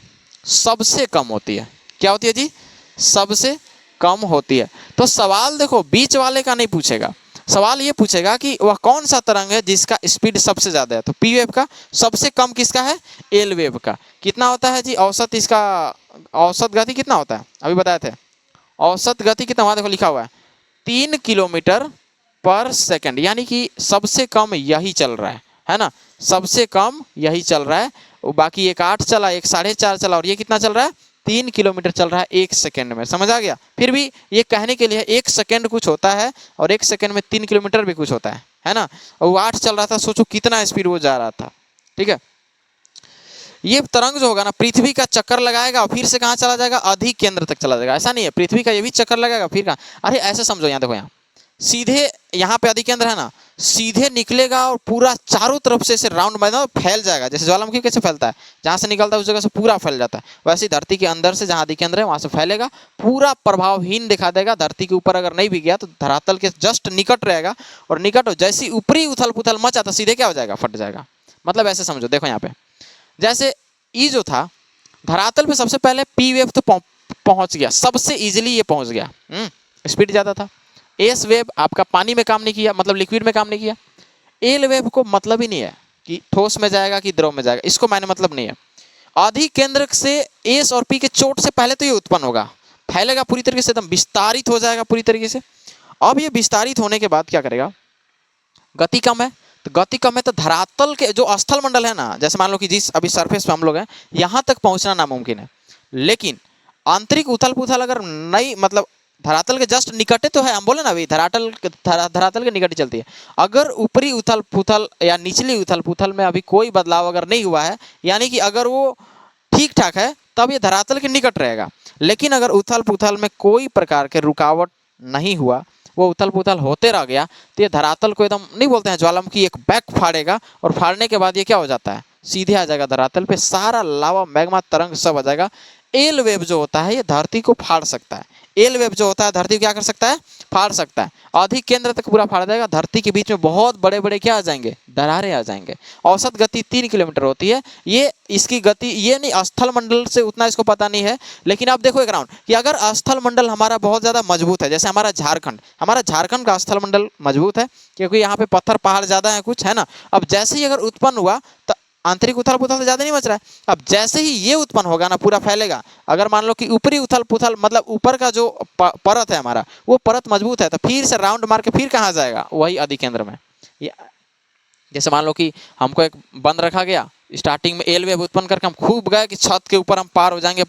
सबसे कम होती है। क्या होती है जी, सबसे कम होती है। तो सवाल देखो बीच वाले का नहीं पूछेगा, सवाल ये पूछेगा कि वह कौन सा तरंग है जिसका स्पीड सबसे ज्यादा है। तो पी वेव का, सबसे कम किसका है, एल वेव का। कितना होता है जी औसत, इसका औसत गति कितना होता है, अभी बताए थे, औसत गति कितना, वहां देखो लिखा हुआ है 3 किलोमीटर पर सेकंड, यानी कि सबसे कम यही चल रहा है ना, सबसे कम यही चल रहा है। बाकी एक 8 चला, एक 4.5 चला, और ये कितना चल रहा है, 3 किलोमीटर चल रहा है 1 सेकंड में। समझ आ गया। फिर भी ये कहने के लिए 1 सेकंड कुछ होता है, और 1 सेकंड में 3 किलोमीटर भी कुछ होता है ना। और वो 8 चल रहा था, सोचो कितना स्पीड वो जा रहा था, ठीक है। ये तरंग जो होगा ना, पृथ्वी का चक्कर लगाएगा और फिर से कहाँ चला जाएगा, अधिकेंद्र तक चला जाएगा। ऐसा नहीं है पृथ्वी का ये भी चक्कर लगाएगा फिर कहाँ, अरे ऐसे समझो, यहाँ देखो, यहाँ सीधे यहाँ पे अधिकेंद्र है ना, सीधे निकलेगा और पूरा चारों तरफ से इसे राउंड में फैल जाएगा। जैसे ज्वालामुखी कैसे फैलता है, जहाँ से निकलता है उस जगह से पूरा फैल जाता है, वैसे धरती के अंदर से जहाँ अधिकेंद्र है वहां से फैलेगा, पूरा प्रभावहीन दिखा देगा। धरती के ऊपर अगर नहीं भी गया तो धरातल के जस्ट निकट रहेगा, और निकट हो जैसी ऊपरी उथल पुथल मचा तो सीधे क्या हो जाएगा, फट जाएगा। मतलब ऐसे समझो, देखो यहाँ पे जैसे ई जो था, धरातल पे सबसे पहले पी वेव तो पहुंच गया, सबसे इजिली ये पहुंच गया, स्पीड ज्यादा था। एस वेव आपका पानी में काम नहीं किया, मतलब लिक्विड में काम नहीं किया। एल वेव को मतलब ही नहीं है कि ठोस में जाएगा कि द्रव में जाएगा, इसको मैंने मतलब नहीं है। अधिकेंद्र से एस और पी के चोट से पहले तो ये उत्पन्न होगा, फैलेगा पूरी तरीके से, एकदम विस्तारित हो जाएगा पूरी तरीके से। अब ये विस्तारित होने के बाद क्या करेगा, गति कम है, तो गति कम है तो धरातल के जो स्थल मंडल है ना, जैसे मान लो कि जिस अभी सरफेस पे हम लोग हैं, यहाँ तक पहुंचना नामुमकिन है। लेकिन आंतरिक उथल पुथल अगर नहीं, मतलब धरातल के जस्ट निकटे तो है, हम बोले ना अभी धरातल के निकट ही चलती है। अगर ऊपरी उथल पुथल या निचली उथल पुथल में अभी कोई बदलाव अगर नहीं हुआ है, यानी कि अगर वो ठीक ठाक है, तब ये धरातल के निकट रहेगा। लेकिन अगर उथल पुथल में कोई प्रकार के रुकावट नहीं हुआ, वो उथल पुथल होते रह गया, तो ये धरातल को एकदम नहीं बोलते हैं ज्वालामुखी, एक बैक फाड़ेगा, और फाड़ने के बाद ये क्या हो जाता है, सीधे आ जाएगा धरातल पे, सारा लावा मैग्मा तरंग सब आ जाएगा। एल वेव जो होता है ये धरती को फाड़ सकता है, एल वेव जो होता है धरती को क्या कर सकता है, फाड़ सकता है। अधिकेंद्र तक पूरा फाड़ देगा, धरती के बीच में बहुत बड़े बड़े क्या आ जाएंगे, दरारें आ जाएंगे। औसत गति 3 किलोमीटर होती है। ये इसकी गति, ये नहीं स्थल मंडल से उतना इसको पता नहीं है, लेकिन आप देखो एक राउंड कि अगर स्थल मंडल हमारा बहुत ज़्यादा मजबूत है, जैसे हमारा झारखंड का स्थल मंडल मजबूत है, क्योंकि यहाँ पे पत्थर पहाड़ ज़्यादा है कुछ, है ना। अब जैसे ही अगर उत्पन्न हुआ तो आंतरिक उथल पुथल से ज़्यादा नहीं बच रहा है। अब जैसे ही ये उत्पन्न होगा ना, पूरा फैलेगा। अगर मान लो कि ऊपरी उथल पुथल, मतलब ऊपर का जो परत है हमारा, वो परत मजबूत है, तो फिर से राउंड मार के फिर कहाँ जाएगा, वही अधिकेंद्र में। जैसे मान लो कि हमको एक बंद रखा गया, स्टार्टिंग में एल वेव उत्पन्न करके हम खूब गए कि छत के ऊपर हम पार हो जाएंगे,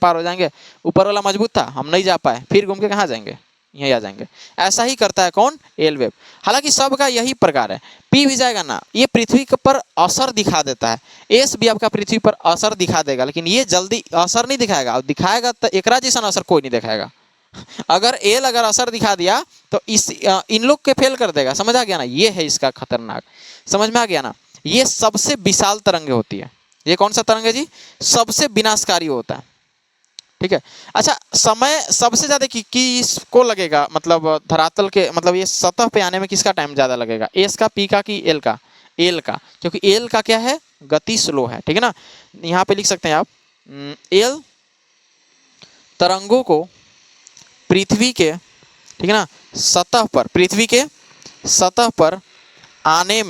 ऊपर वाला मजबूत था, हम नहीं जा पाए, फिर घूम के कहाँ जाएंगे, यहीं आ जाएंगे। ऐसा ही करता है कौन, एल वेव। हालांकि सबका यही प्रकार है। पी भी जाएगा ना, ये पृथ्वी पर असर दिखा देता है, एस भी आपका पृथ्वी पर असर दिखा देगा, लेकिन ये जल्दी असर नहीं दिखाएगा, दिखाएगा तो एकरा जैसा असर कोई नहीं दिखाएगा। अगर एल अगर असर दिखा दिया तो इन लोग के फेल कर देगा। समझ आ गया ना, ये है इसका खतरनाक, समझ में आ गया ना। ये सबसे विशाल तरंगे होती है। ये कौन सा तरंग है जी, सबसे विनाशकारी होता है, ठीक है। अच्छा, समय सबसे ज़्यादा किसको लगेगा, मतलब धरातल के, मतलब ये सतह पे आने में किसका टाइम ज़्यादा लगेगा, एस का, पी का कि एल का? एल का, क्योंकि एल का क्या है, गति स्लो है, ठीक है ना। यहाँ पे लिख सकते हैं आप एल तरंगों को पृथ्वी के, ठीक है ना, सतह पर, पृथ्वी के सतह पर आने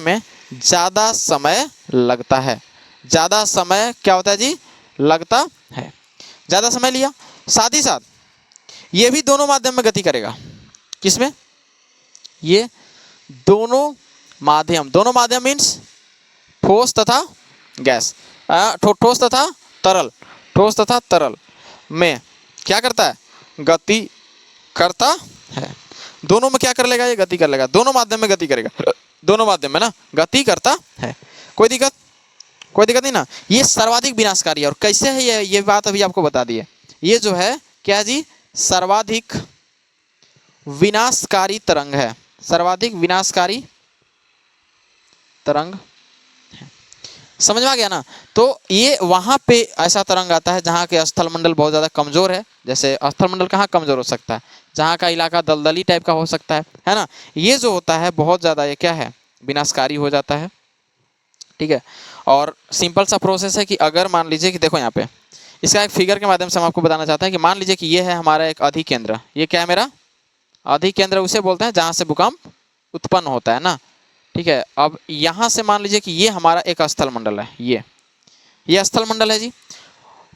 में ज़्यादा समय लगता है। ज़्यादा समय क्या होता है जी, लगता है। ज़्यादा समय लिया, साथ ही साथ ये भी दोनों माध्यम में गति करेगा। किसमें? ये दोनों माध्यम मीन्स ठोस तथा गैस, ठोस तथा तरल में क्या करता है, गति करता है। दोनों में क्या कर लेगा, ये गति कर लेगा, दोनों माध्यम में गति करेगा, दोनों माध्यम में ना गति करता है। कोई दिक्कत नहीं ना। ये सर्वाधिक विनाशकारी है। और कैसे है ये बात अभी आपको बता दी है। ये जो है क्या जी, सर्वाधिक विनाशकारी तरंग है, सर्वाधिक विनाशकारी तरंग है। समझ में आ गया ना। तो ये वहां पे ऐसा तरंग आता है जहाँ के स्थल मंडल बहुत ज़्यादा कमज़ोर है। जैसे स्थल मंडल कहाँ कमज़ोर हो सकता है, जहाँ का इलाका दलदली टाइप का हो सकता है ना। ये जो होता है बहुत ज़्यादा, ये क्या है, विनाशकारी हो जाता है, ठीक है। और सिंपल सा प्रोसेस है कि अगर मान लीजिए कि देखो यहाँ पे इसका एक फिगर के माध्यम से हम आपको बताना चाहते हैं कि मान लीजिए कि ये है हमारा एक अधिकेंद्र। ये क्या है, मेरा अधिकेंद्र उसे बोलते हैं जहाँ से भूकंप उत्पन्न होता है ना, ठीक है। अब यहाँ से मान लीजिए कि ये हमारा एक स्थल मंडल है, ये स्थल मंडल है जी।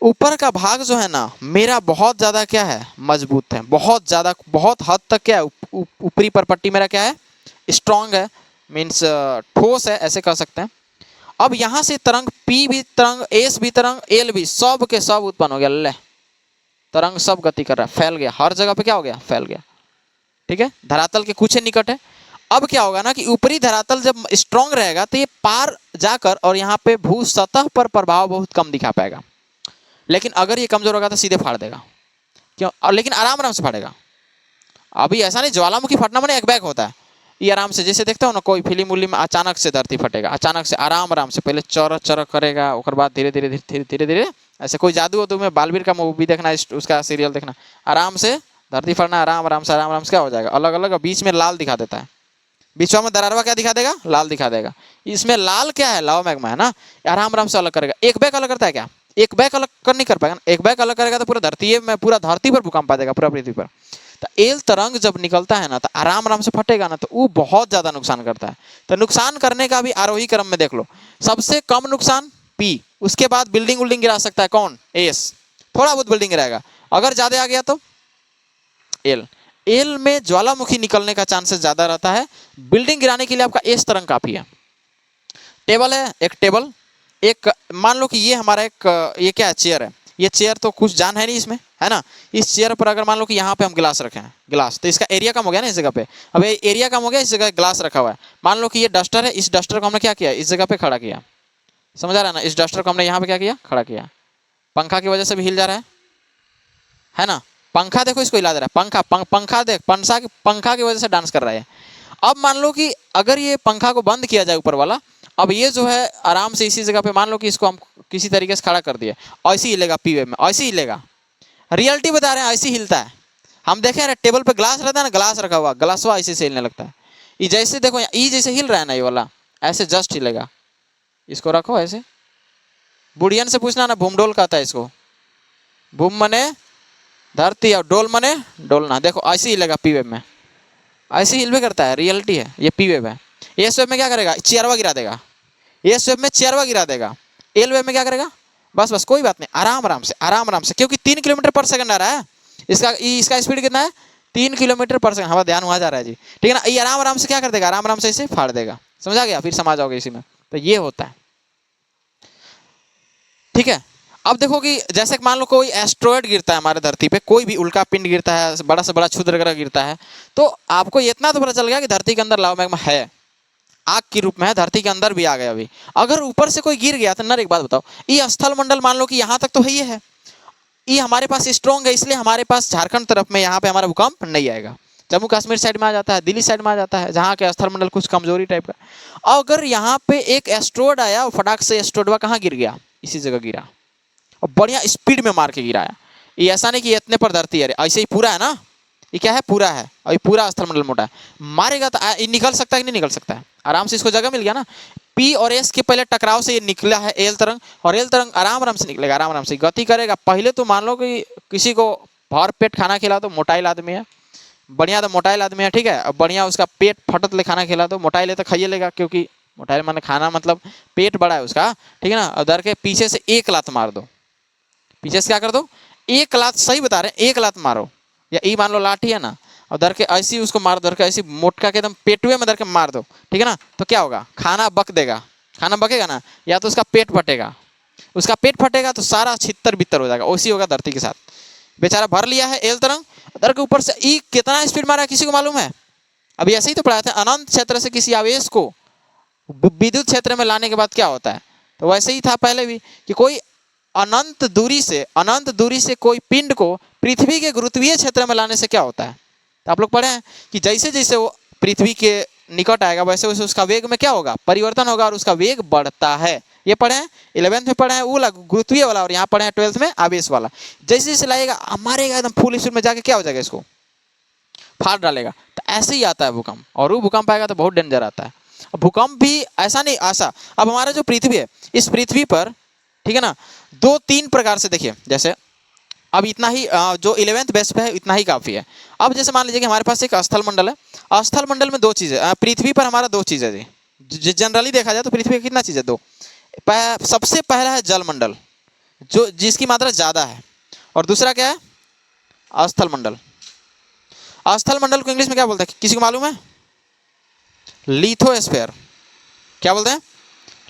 ऊपर का भाग जो है ना मेरा बहुत ज़्यादा क्या है, मजबूत है, बहुत ज़्यादा, बहुत हद तक क्या है, ऊपरी परपट्टी मेरा क्या है, स्ट्रॉन्ग है, मीन्स ठोस है, ऐसे कह सकते हैं। अब यहाँ से तरंग पी भी तरंग, एस भी तरंग, एल भी, सब के सब उत्पन्न हो गया। ले तरंग सब गति कर रहा है, फैल गया, हर जगह पे क्या हो गया, फैल गया, ठीक है। धरातल के कुछ निकट है। अब क्या होगा ना कि ऊपरी धरातल जब स्ट्रांग रहेगा तो ये पार जाकर और यहाँ पे भू सतह पर प्रभाव बहुत कम दिखा पाएगा। लेकिन अगर ये कमजोर होगा तो सीधे फाड़ देगा, क्यों, और लेकिन आराम आराम से फाड़ेगा। अभी ऐसा नहीं ज्वालामुखी फटना मैंने एक बैग होता है, ये आराम से, जैसे देखते हो ना कोई फिल्म उल्म में अचानक से धरती फटेगा, अचानक से आराम आराम से, पहले चौरक चौरक करेगा, उसके बाद धीरे धीरे धीरे धीरे धीरे, ऐसे कोई जादू हो तो में बालवीर का मूवी देखना, उसका सीरियल देखना, आराम से धरती फटना, आराम आराम से क्या हो जाएगा, अलग अलग, बीच में लाल दिखा देता है, बीच में दरारवा क्या दिखा देगा, लाल दिखा देगा। इसमें लाल क्या है, लावा मैग्मा है ना, आराम आराम से अलग करेगा। एक बैग अलग करता है क्या, एक बैग अलग कर नहीं कर पाएगा ना, एक बैग अलग करेगा तो पूरा धरती में, पूरा धरती पर भूकंप आ जाएगा, पूरा पृथ्वी पर। तो एल तरंग जब निकलता है ना तो आराम आराम से फटेगा ना, तो वो बहुत ज़्यादा नुकसान करता है। तो नुकसान करने का भी आरोही क्रम में देख लो, सबसे कम नुकसान पी, उसके बाद बिल्डिंग उल्डिंग गिरा सकता है कौन, एस, थोड़ा बहुत बिल्डिंग गिराएगा, अगर ज़्यादा आ गया तो एल। एल में ज्वालामुखी निकलने का चांसेस ज़्यादा रहता है, बिल्डिंग गिराने के लिए आपका एस तरंग काफ़ी है। टेबल है, एक टेबल, एक मान लो कि ये हमारा एक, ये क्या है, चेयर है, ये चेयर तो कुछ जान है नहीं इसमें, है ना। इस चेयर पर अगर मान लो कि यहाँ पे हम गिलास रखे हैं, गिलास, तो इसका एरिया कम हो गया ना इस जगह पे। अब एरिया कम हो गया, इस जगह गिलास रखा हुआ है। मान लो कि ये डस्टर है, इस डस्टर को हमने क्या किया, इस जगह पे खड़ा किया, समझ आ रहा है ना, इस डस्टर को हमने यहाँ पे क्या किया, खड़ा किया। पंखा की वजह से भी हिल जा रहा है ना, पंखा देखो इसको हिला दे रहा है, पंखा देख, पंखा की वजह से डांस कर रहा है। अब मान लो कि अगर ये पंखा को बंद किया जाए ऊपर वाला, अब ये जो है आराम से इसी जगह पे, मान लो कि इसको हम किसी तरीके से खड़ा कर दिए, ऐसे ही हिलेगा, पी वे में ऐसे ही हिलेगा, रियलिटी बता रहे हैं, ऐसे ही हिलता है। हम देखे ना टेबल पे ग्लास रहता है ना, ग्लास रखा हुआ, ग्लास हुआ ऐसे से हिलने लगता है। ये जैसे देखो ये जैसे हिल रहा है ना, ये वाला ऐसे जस्ट हिलेगा। इसको रखो ऐसे, बुढ़ियन से पूछना ना, भूमडोल कहता है इसको, भूम मने धरती और डोल मने डोलना। देखो ऐसे ही हिलेगा, पी वेब में ऐसे ही हिलवे करता है, रियलिटी है, ये पी वेब है। एस वेब में क्या करेगा, चेयरवा गिरा देगा, एस वेब में चेयरवा गिरा देगा। एल वेब में क्या करेगा, बस कोई बात नहीं, आराम आराम से, क्योंकि 3 किलोमीटर पर सेकंड आ रहा है, इसका स्पीड कितना है, 3 किलोमीटर पर सेकंड। हमारा ध्यान वहाँ जा रहा है जी, ठीक है ना। ये आराम से क्या कर देगा, आराम से इसे फाड़ देगा, समझ आ गया, फिर समझ आओगे इसी में। तो ये होता है, ठीक है। अब देखो कि जैसे मान लो कोई एस्ट्रॉयड गिरता है हमारे धरती पे, कोई भी उल्का पिंड गिरता है, बड़ा से बड़ा क्षुद्र ग्रह गिरता है, तो आपको इतना तो पता चल गया कि धरती के अंदर लावा मैग्मा है, आग के रूप में है, धरती के अंदर भी आ गया। अभी अगर ऊपर से कोई गिर गया तो नर, एक बात बताओ, ये स्थल मंडल मान लो कि यहाँ तक तो है, ये हमारे पास स्ट्रॉन्ग है, इसलिए हमारे पास झारखंड तरफ में यहाँ पे हमारा भूकंप नहीं आएगा। जम्मू कश्मीर साइड में आ जाता है, दिल्ली साइड में आ जाता है, जहाँ के स्थल मंडल कुछ कमजोरी टाइप का। अगर यहाँ पे एक एस्ट्रॉयड आया, फटाक से एस्ट्रॉयड कहाँ गिर गया, इसी जगह गिरा, और बढ़िया स्पीड में मार के गिराया। ये ऐसा नहीं कि इतने पर धरती है, ऐसे ही पूरा है ना, ये क्या है पूरा है, और ये पूरा स्थलमंडल मोटा है, मारेगा तो ये निकल सकता है कि नहीं निकल सकता है, आराम से इसको जगह मिल गया ना। पी और एस के पहले टकराव से ये निकला है एल तरंग, और एल तरंग आराम आराम से निकलेगा, आराम आराम से गति करेगा। पहले तो मान लो कि किसी को भर पेट खाना खिला दो, मोटाइल आदमी है, बढ़िया तो मोटाइल आदमी है, ठीक है, अब बढ़िया उसका पेट फटत ले खाना खिला दो, मोटाइल है तो खाइए लेगा, क्योंकि मोटाइल माने खाना मतलब पेट बड़ा है उसका, ठीक है ना। उधर के पीछे से एक लात मार दो, पीछे से क्या कर दो, एक लात, सही बता रहे हैं, एक लात मारो, या ई मान लो लाठी है ना, और धर के ऐसी उसको मार, धर के ऐसी मोटका के एकदम पेटुए में धर के मार दो, ठीक है ना, तो क्या होगा, खाना बक देगा, खाना बकेगा ना, या तो उसका पेट फटेगा, उसका पेट फटेगा तो सारा छितर बितर हो जाएगा, वैसी होगा धरती के साथ। बेचारा भर लिया है एल तरंग, धर के ऊपर से ई कितना स्पीड मारा है किसी को मालूम है? अभी ऐसे ही तो पढ़ाया था, अनंत क्षेत्र से किसी आवेश को विद्युत क्षेत्र में लाने के बाद क्या होता है, तो वैसे ही था पहले भी कि कोई अनंत दूरी से कोई पिंड को पृथ्वी के गुरुत्वीय क्षेत्र में लाने से क्या होता है। तो आप लोग पढ़े हैं कि जैसे जैसे वो पृथ्वी के निकट आएगा वैसे वैसे उसका वेग में क्या होगा, परिवर्तन होगा, और उसका वेग बढ़ता है। ये पढ़े हैं 11th में, पढ़े हैं वो वाला गुरुत्वीय वाला, और यहाँ पढ़े हैं 12th में आवेश वाला। जैसे जैसे लाएगा मारेगा एकदम फुल स्पीड में जाके क्या हो जाएगा, इसको फाड़ डालेगा। तो ऐसे ही आता है भूकंप, और वो भूकंप आएगा तो बहुत डेंजर आता है। भूकंप भी ऐसा नहीं आशा, अब हमारा जो पृथ्वी है, इस पृथ्वी पर, ठीक है ना, 2-3 प्रकार से देखिए, जैसे अब इतना ही जो 11th बेस पे है इतना ही काफ़ी है। अब जैसे मान लीजिए कि हमारे पास एक स्थल मंडल है, स्थल मंडल में 2 चीज़ें, पृथ्वी पर हमारा 2 चीज़ें जी, जनरली देखा जाए तो पृथ्वी पर कितना चीज़ है, 2। सबसे पहला है जल मंडल, जो जिसकी मात्रा ज़्यादा है, और दूसरा क्या है, स्थल मंडल। स्थल मंडल को इंग्लिश में क्या बोलते हैं, किसी को मालूम है? लिथोस्फीयर। क्या बोलते हैं?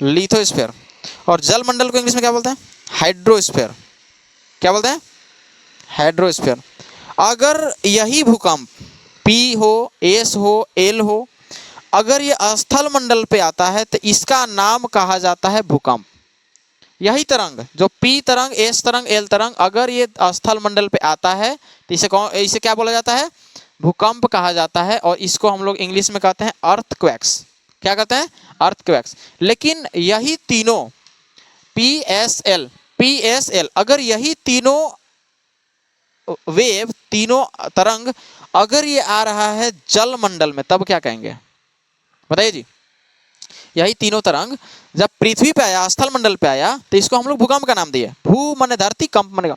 लिथोस्फीयर। और जल मंडल को इंग्लिश में क्या बोलते हैं? हाइड्रोस्फीयर। क्या बोलते हैं? हाइड्रोस्फीयर। अगर यही भूकंप पी हो, एस हो, एल हो, अगर ये स्थल मंडल पे आता है तो इसका नाम कहा जाता है भूकंप। यही तरंग जो पी तरंग, एस तरंग, एल तरंग, अगर ये स्थल मंडल पे आता है तो इसे क्या बोला जाता है? भूकंप कहा जाता है। और इसको हम लोग इंग्लिश में कहते हैं अर्थक्वेक्स। क्या कहते हैं? अर्थक्वेक्स। लेकिन यही तीनों पी एस एल, अगर यही तीनों वेव, तीनों तरंग अगर ये आ रहा है जल मंडल में, तब क्या कहेंगे बताइए जी? यही तीनों तरंग जब पृथ्वी पे आया, स्थल मंडल पे आया, तो इसको हम लोग भूकंप का नाम दिए। भू माने धरती, कंप माने,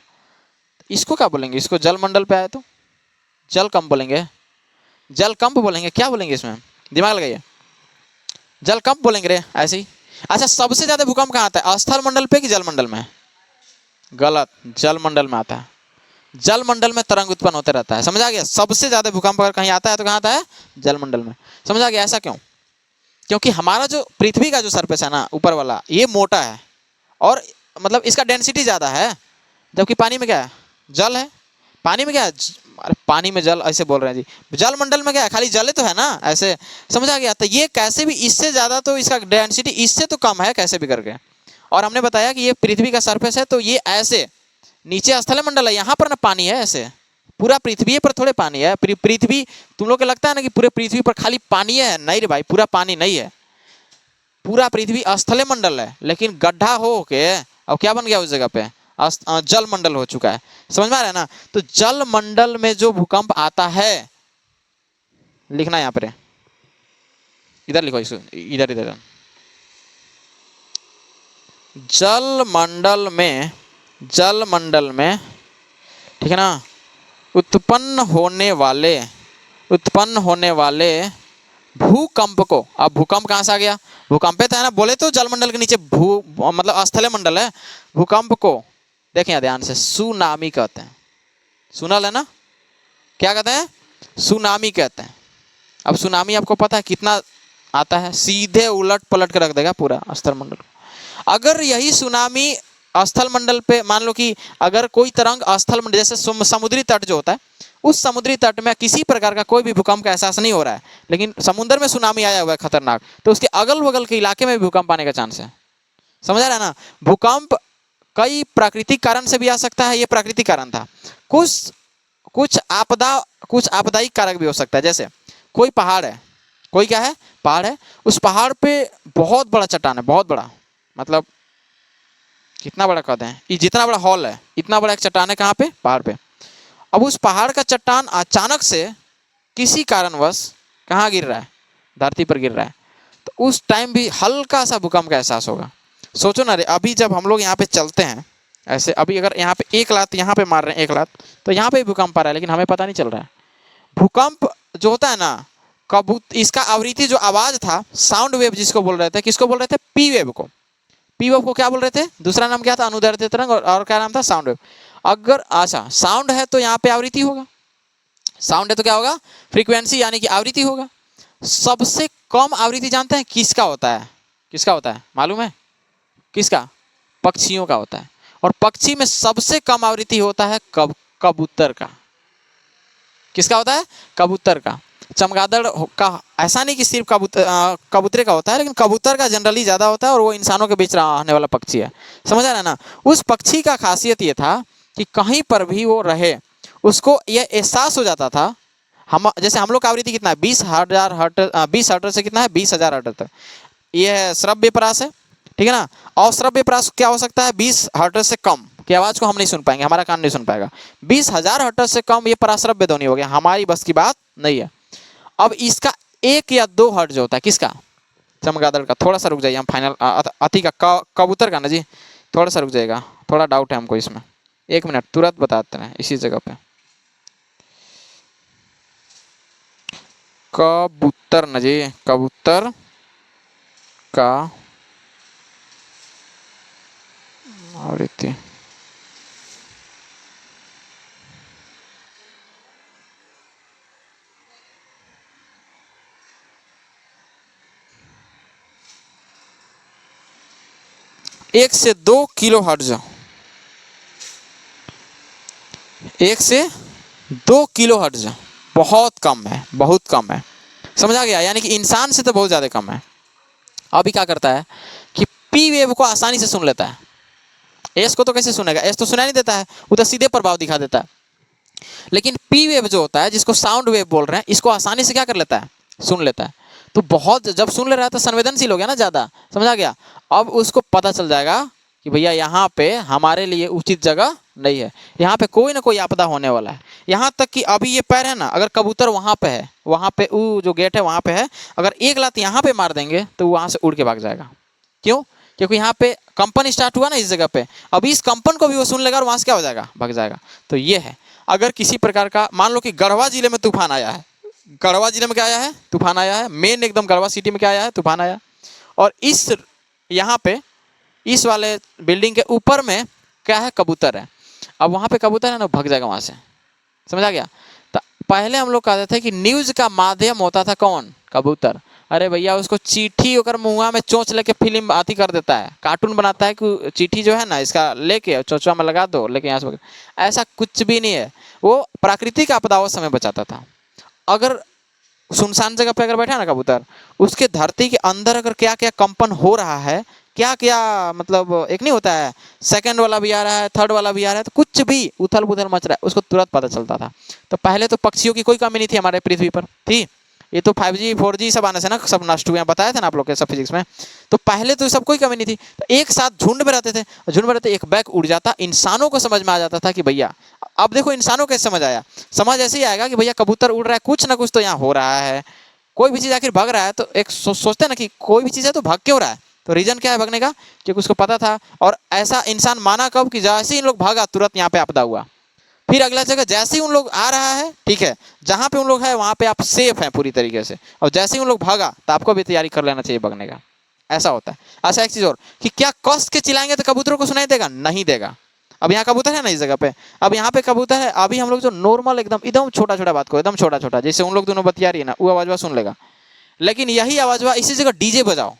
इसको क्या बोलेंगे? इसको जल मंडल पे आया तो जल कंप बोलेंगे, जल कंप बोलेंगे, क्या बोलेंगे इसमें? दिमाग लगाइए, जल कंप बोलेंगे रे, ऐसे ही। अच्छा, सबसे ज्यादा भूकंप कहाँ आता है, स्थल मंडल पे कि जल मंडल में? गलत, जल मंडल में आता है। जल मंडल में तरंग उत्पन्न होते रहता है, समझ आ गया? सबसे ज्यादा भूकंप अगर कहीं आता है तो कहाँ आता है? जल मंडल में। समझ आ गया? ऐसा क्यों? क्योंकि हमारा जो पृथ्वी का जो सरफेस है ना, ऊपर वाला, ये मोटा है, और मतलब इसका डेंसिटी ज्यादा है। जबकि पानी में क्या है? जल है। पानी में क्या है? अरे पानी में जल ऐसे बोल रहे हैं जी, जल मंडल में क्या है? खाली जल तो है ना, ऐसे। समझ आ गया? तो ये कैसे भी इससे ज्यादा, तो इसका डेंसिटी इससे तो कम है कैसे भी करके। और हमने बताया कि ये पृथ्वी का सरफेस है, तो ये ऐसे नीचे स्थल मंडल है, यहाँ पर ना पानी है, ऐसे पूरा पृथ्वी पर थोड़े पानी है। पृथ्वी, तुम लोग को लगता है ना कि पूरे पृथ्वी पर खाली पानी है, नहीं रे भाई, पूरा पानी नहीं है। पूरा पृथ्वी स्थल मंडल है, लेकिन गड्ढा हो के अब क्या बन गया उस जगह पे? जल मंडल हो चुका है। समझ में आ रहा है ना? तो जल मंडल में जो भूकंप आता है, लिखना यहाँ पर, इधर लिखो इसको, इधर इधर। जल मंडल में, ठीक है ना, उत्पन्न होने वाले भूकंप को, अब भूकंप कहाँ से आ गया? भूकंप तो है ना, बोले तो जलमंडल के नीचे मतलब स्थल मंडल है। भूकंप को देखें ध्यान से, सुनामी कहते हैं। सुना है ना? क्या कहते हैं? सुनामी कहते हैं। अब सुनामी आपको पता है कितना आता है? सीधे उलट पलट के रख देगा पूरा स्थल मंडल को। अगर यही सुनामी स्थल मंडल पे, मान लो कि अगर कोई तरंग स्थल मंडल, जैसे समुद्री तट जो होता है, उस समुद्री तट में किसी प्रकार का कोई भी भूकंप का एहसास नहीं हो रहा है, लेकिन समुद्र में सुनामी आया हुआ है खतरनाक, तो उसके अगल बगल के इलाके में भी भूकंप आने का चांस है। समझ आ रहा है ना? भूकंप कई प्राकृतिक कारण से भी आ सकता है, ये प्राकृतिक कारण था। कुछ आपदायिक कारक भी हो सकता है। जैसे कोई पहाड़ है, कोई क्या है? पहाड़ है, उस पहाड़ पे बहुत बड़ा चट्टान है, बहुत बड़ा, मतलब कितना बड़ा कद है, ये जितना बड़ा हॉल है, इतना बड़ा एक चट्टान है, कहाँ पे, पहाड़ पे। अब उस पहाड़ का चट्टान अचानक से किसी कारणवश कहाँ गिर रहा है, धरती पर गिर रहा है। तो उस टाइम भी हल्का सा भूकंप का एहसास होगा। सोचो ना रे, अभी जब हम लोग यहाँ पे चलते हैं ऐसे, अभी अगर यहाँ पे एक लात यहाँ पे मार रहे हैं, एक लात, तो यहाँ पे भी भूकंप आ रहा है, लेकिन हमें पता नहीं चल रहा है। भूकंप जो होता है ना, इसका आवृत्ति जो आवाज था, साउंड वेव जिसको बोल रहे थे, किसको बोल रहे थे, पी वेव को। पी वेव को क्या बोल रहे थे, दूसरा नाम क्या था, अनुदैर्ध्य तरंग, और क्या नाम था, साउंड वेव। अगर अच्छा साउंड है तो यहाँ पे आवृत्ति होगा, साउंड है तो क्या होगा, फ्रीक्वेंसी यानी कि आवृत्ति होगा। सबसे कम आवृत्ति जानते हैं किसका होता है, किसका होता है मालूम है, किसका, पक्षियों का होता है। और पक्षी में सबसे कम आवृत्ति होता है कबूतर का। किसका होता है, कबूतर का। चमगादड़ का ऐसा नहीं कि सिर्फ कबूतरे का होता है, लेकिन कबूतर का जनरली ज़्यादा होता है, और वो इंसानों के बीच रहने वाला पक्षी है, समझ आ रहा है ना। उस पक्षी का खासियत ये था कि कहीं पर भी वो रहे, उसको यह एहसास हो जाता था। हम जैसे हम लोग का आवृत्ति कितना है, 20,000 हर्ट्ज, 20 हर्ट्ज से कितना है, 20,000 हर्ट्ज तक। ये है श्रव्य परास है, ठीक है ना। और श्रव्य परास क्या हो सकता है, 20 हर्ट्ज से कम की आवाज़ को हम नहीं सुन पाएंगे, हमारा कान नहीं सुन पाएगा। 20,000 हर्ट्ज से कम ये पराश्रव्य ध्वनि हो गया, हमारी बस की बात नहीं है। अब इसका 1 या 2 हर्ट्ज होता है, किसका, चमगादड़ का। थोड़ा सा रुक जाइए, हम फाइनल अति का कबूतर का ना जी, थोड़ा सा रुक जाएगा, थोड़ा डाउट है हमको इसमें, 1 मिनट तुरंत बताते हैं इसी जगह पे। कबूतर ना जी, कबूतर का आवृत्ति, एक से 2 किलो हर्ट्ज, 1 से 2 किलो हर्ट्ज, बहुत कम है, बहुत कम है, समझ आ गया। यानी कि इंसान से तो बहुत ज़्यादा कम है। अभी क्या करता है कि पी वेव को आसानी से सुन लेता है, एस को तो कैसे सुनेगा, एस तो सुनाई नहीं देता है, वो तो सीधे प्रभाव दिखा देता है। लेकिन पी वेव जो होता है, जिसको साउंड वेव बोल रहे हैं, इसको आसानी से क्या कर लेता है, सुन लेता है। तो बहुत जब सुन ले रहा है तो संवेदनशील हो गया ना ज़्यादा, समझ आ गया। अब उसको पता चल जाएगा कि भैया यहाँ पे हमारे लिए उचित जगह नहीं है, यहाँ पे कोई ना कोई आपदा होने वाला है। यहाँ तक कि अभी ये पैर है ना, अगर कबूतर वहाँ पे है, वहाँ पे वो जो गेट है वहाँ पे है, अगर एक लात यहाँ पे मार देंगे तो वहाँ से उड़ के भाग जाएगा। क्यों, क्योंकि यहाँ पे कंपन स्टार्ट हुआ ना इस जगह पे, अभी इस कंपन को भी वो सुन लेगा और वहाँ से क्या हो जाएगा, भाग जाएगा। तो ये है, अगर किसी प्रकार का मान लो कि गढ़वा जिले में तूफान आया है, गढ़वा जिले में क्या आया है, तूफान आया है, मेन एकदम गढ़वा सिटी में क्या आया है, तूफान आया, और इस यहाँ पे इस वाले बिल्डिंग के ऊपर में क्या है, कबूतर है। अब वहाँ पे कबूतर है ना, भाग जाएगा वहाँ से, समझ आ गया। तो पहले हम लोग कहते थे कि न्यूज़ का माध्यम होता था कौन, कबूतर। अरे भैया उसको चीठी होकर मुँह में चोंच लेके फिल्म आती कर देता है, कार्टून बनाता है कि चीठी जो है ना इसका लेके चोंचवा में लगा दो, लेके यहाँ से, ऐसा कुछ भी नहीं है। वो प्राकृतिक आपदाओं समय बचाता था। अगर सुनसान जगह पे अगर बैठा ना कबूतर, उसके धरती के अंदर अगर क्या क्या कंपन हो रहा है, क्या क्या मतलब एक नहीं होता है, सेकंड वाला भी आ रहा है, थर्ड वाला भी आ रहा है, तो कुछ भी उथल पुथल मच रहा है, उसको तुरंत पता चलता था। तो पहले तो पक्षियों की कोई कमी नहीं थी हमारे पृथ्वी पर, थी। ये तो 5G 4G सब आने से ना सब नष्ट हुए हैं, बताया था ना आप लोग के सब फिजिक्स में। तो पहले तो सब कोई कमी नहीं थी, तो एक साथ झुंड में रहते थे, झुंड में रहते एक बैग उड़ जाता, इंसानों को समझ में आ जाता था कि भैया, अब देखो इंसानों कैसे समझ आया, समझ ऐसे ही आएगा कि भैया कबूतर उड़ रहा है, कुछ ना कुछ तो यहाँ हो रहा है, कोई भी चीज़ आखिर भाग रहा है। तो एक सोचते हैं ना कि कोई भी चीज़ है तो भाग क्यों रहा है, तो रीजन क्या है भागने का, क्योंकि उसको पता था। और ऐसा इंसान माना कब कि जैसे ही इन लोग भागा तुरंत यहाँ पे आपदा हुआ। फिर अगला जगह जैसे ही उन लोग आ रहा है, ठीक है, जहाँ पे उन लोग है वहाँ पे आप सेफ हैं पूरी तरीके से, और जैसे ही उन लोग भागा तो आपको भी तैयारी कर लेना चाहिए भागने का। ऐसा होता है। अच्छा एक चीज़ और कि क्या कस के चिल्लाएंगे तो कबूतरों को सुनाई देगा, नहीं देगा। अब यहाँ कबूतर है ना इस जगह पे, अब यहाँ पे कबूतर है, अभी हम लोग जो नॉर्मल एकदम एकदम छोटा छोटा बात को, एकदम छोटा छोटा जैसे उन लोग दोनों बतिया रही है ना, वो आवाज़ सुन लेगा। लेकिन यही आवाज़ इसी जगह डीजे बजाओ,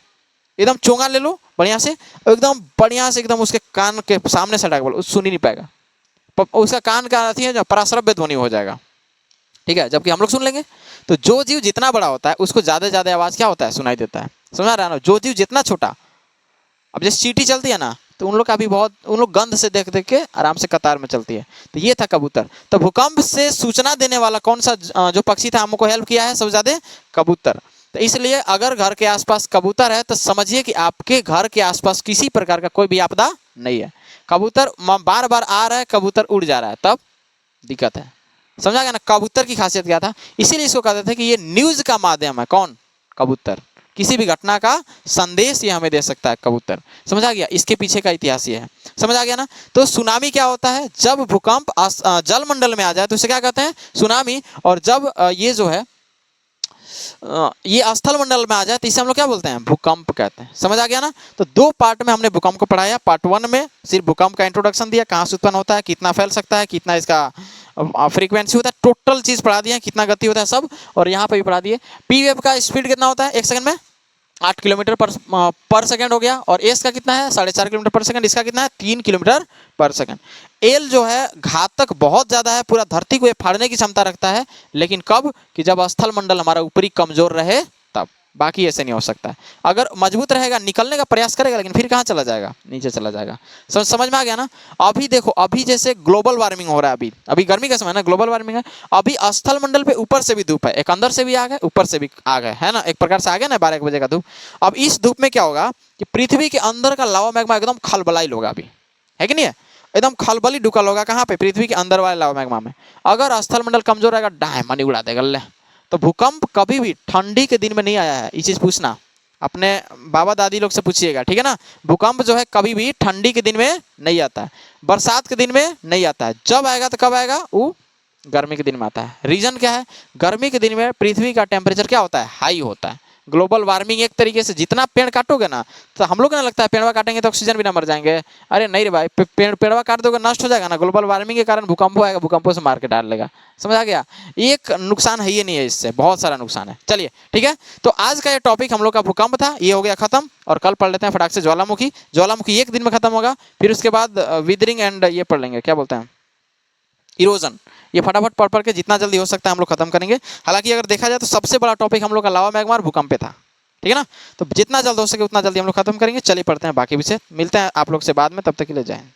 एकदम चोंगा ले लो बढ़िया से, एकदम उसके कान के सामने सटा के बोलो, सुन ही नहीं पाएगा, उसका कान का अथी है जो पराश्रव्य ध्वनि हो जाएगा, ठीक है, जबकि हम लोग सुन लेंगे। तो जो जीव जितना बड़ा होता है उसको ज़्यादा ज़्यादा आवाज़ क्या होता है, सुनाई देता है, सुना रहा है ना। जो जीव जितना छोटा, अब जैसे चींटी चलती है ना, तो उन लोग का भी बहुत, उन लोग गंध से देख देख के आराम से कतार में चलती है। तो ये था कबूतर। तो भूकंप से सूचना देने वाला कौन सा जो पक्षी था हमको हेल्प किया है सबसे ज़्यादा, कबूतर। तो इसलिए अगर घर के आसपास कबूतर है तो समझिए कि आपके घर के आसपास किसी प्रकार का कोई भी आपदा नहीं है। कबूतर बार बार आ रहा है, कबूतर उड़ जा रहा है, तब दिक्कत है। समझा गया ना कबूतर की खासियत क्या था? इसीलिए इसको कहते थे कि ये न्यूज का माध्यम है। कौन? कबूतर। किसी भी घटना का संदेश ये हमें दे सकता है कबूतर। समझ आ गया? इसके पीछे का इतिहास ये है। समझ आ गया ना? तो सुनामी क्या होता है? जब भूकंप जलमंडल में आ जाए तो इसे क्या कहते हैं? सुनामी। और जब ये जो है ये स्थल मंडल में आ जाए तो इसे हम लोग क्या बोलते हैं? भूकंप कहते हैं। समझ आ गया ना? तो दो पार्ट में हमने भूकंप को पढ़ाया। पार्ट 1 में सिर्फ भूकंप का इंट्रोडक्शन दिया, कहाँ से उत्पन्न होता है, कितना फैल सकता है, कितना इसका फ्रीक्वेंसी होता है, टोटल चीज पढ़ा दिया, कितना गति होता है सब। और यहाँ पे भी पढ़ा दिए पी वेव का स्पीड कितना होता है 1 सेकंड में 8 किलोमीटर पर सेकंड हो गया। और एस का कितना है 4.5 किलोमीटर पर सेकंड। इसका कितना है 3 किलोमीटर पर सेकंड। एल जो है घातक बहुत ज्यादा है, पूरा धरती को ये फाड़ने की क्षमता रखता है। लेकिन कब? कि जब स्थल मंडल हमारा ऊपरी कमजोर रहे तब। बाकी ऐसे नहीं हो सकता है। अगर मजबूत रहेगा निकलने का प्रयास करेगा, लेकिन फिर कहाँ चला जाएगा? नीचे चला जाएगा। समझ में आ गया ना? अभी देखो, अभी जैसे ग्लोबल वार्मिंग हो रहा है, अभी गर्मी का समय ना, ग्लोबल वार्मिंग है। अभी स्थल मंडल पे ऊपर से भी धूप है, एक अंदर से भी आ गए, ऊपर से भी आ गए, है ना? एक प्रकार से आ गया ना 12 बजे का धूप। अब इस धूप में क्या होगा कि पृथ्वी के अंदर का लावा मैग्मा एकदम खलबलाई होगा अभी, है कि नहीं है? एकदम खलबली डुकल होगा। कहाँ पे? पृथ्वी के अंदर वाले लावा मैग्मा में। अगर स्थल मंडल कमजोर रहेगा, डायमंड उड़ा देगा ले। तो भूकंप कभी भी ठंडी के दिन में नहीं आया है, ये चीज पूछना अपने बाबा दादी लोग से पूछिएगा, ठीक है ना? भूकंप जो है कभी भी ठंडी के दिन में नहीं आता है, बरसात के दिन में नहीं आता है। जब आएगा तो कब आएगा? वो गर्मी के दिन में आता है। रीजन क्या है? गर्मी के दिन में पृथ्वी का टेम्परेचर क्या होता है? हाई होता है। ग्लोबल वार्मिंग एक तरीके से, जितना पेड़ काटोगे ना, तो हम लोग को ना लगता है पेड़वा काटेंगे तो ऑक्सीजन भी ना मर जाएंगे। अरे नहीं रे भाई, पेड़वा काट दोगे नष्ट हो जाएगा ना। ग्लोबल वार्मिंग के कारण भूकंप आएगा, भूकंपों से मार के डाल लेगा। समझ आ गया? एक नुकसान है ये नहीं है, इससे बहुत सारा नुकसान है। चलिए ठीक है, तो आज का ये टॉपिक हम लोग का भूकंप था, ये हो गया खत्म। और कल पढ़ लेते हैं फटाक से ज्वालामुखी। ज्वालामुखी एक दिन में खत्म होगा। फिर उसके बाद विदरिंग एंड ये पढ़ लेंगे, क्या बोलते हैं, इरोजन। ये फटाफट पढ़ के जितना जल्दी हो सकता है हम लोग खत्म करेंगे। हालांकि अगर देखा जाए तो सबसे बड़ा टॉपिक हम लोग का लावा मैग्मा और भूकंप पे था, ठीक है ना? तो जितना जल्द हो सके उतना जल्दी हम लोग खत्म करेंगे। चलिए पढ़ते हैं बाकी विषय। मिलते हैं आप लोग से बाद में, तब तक के लिए जय हिंद।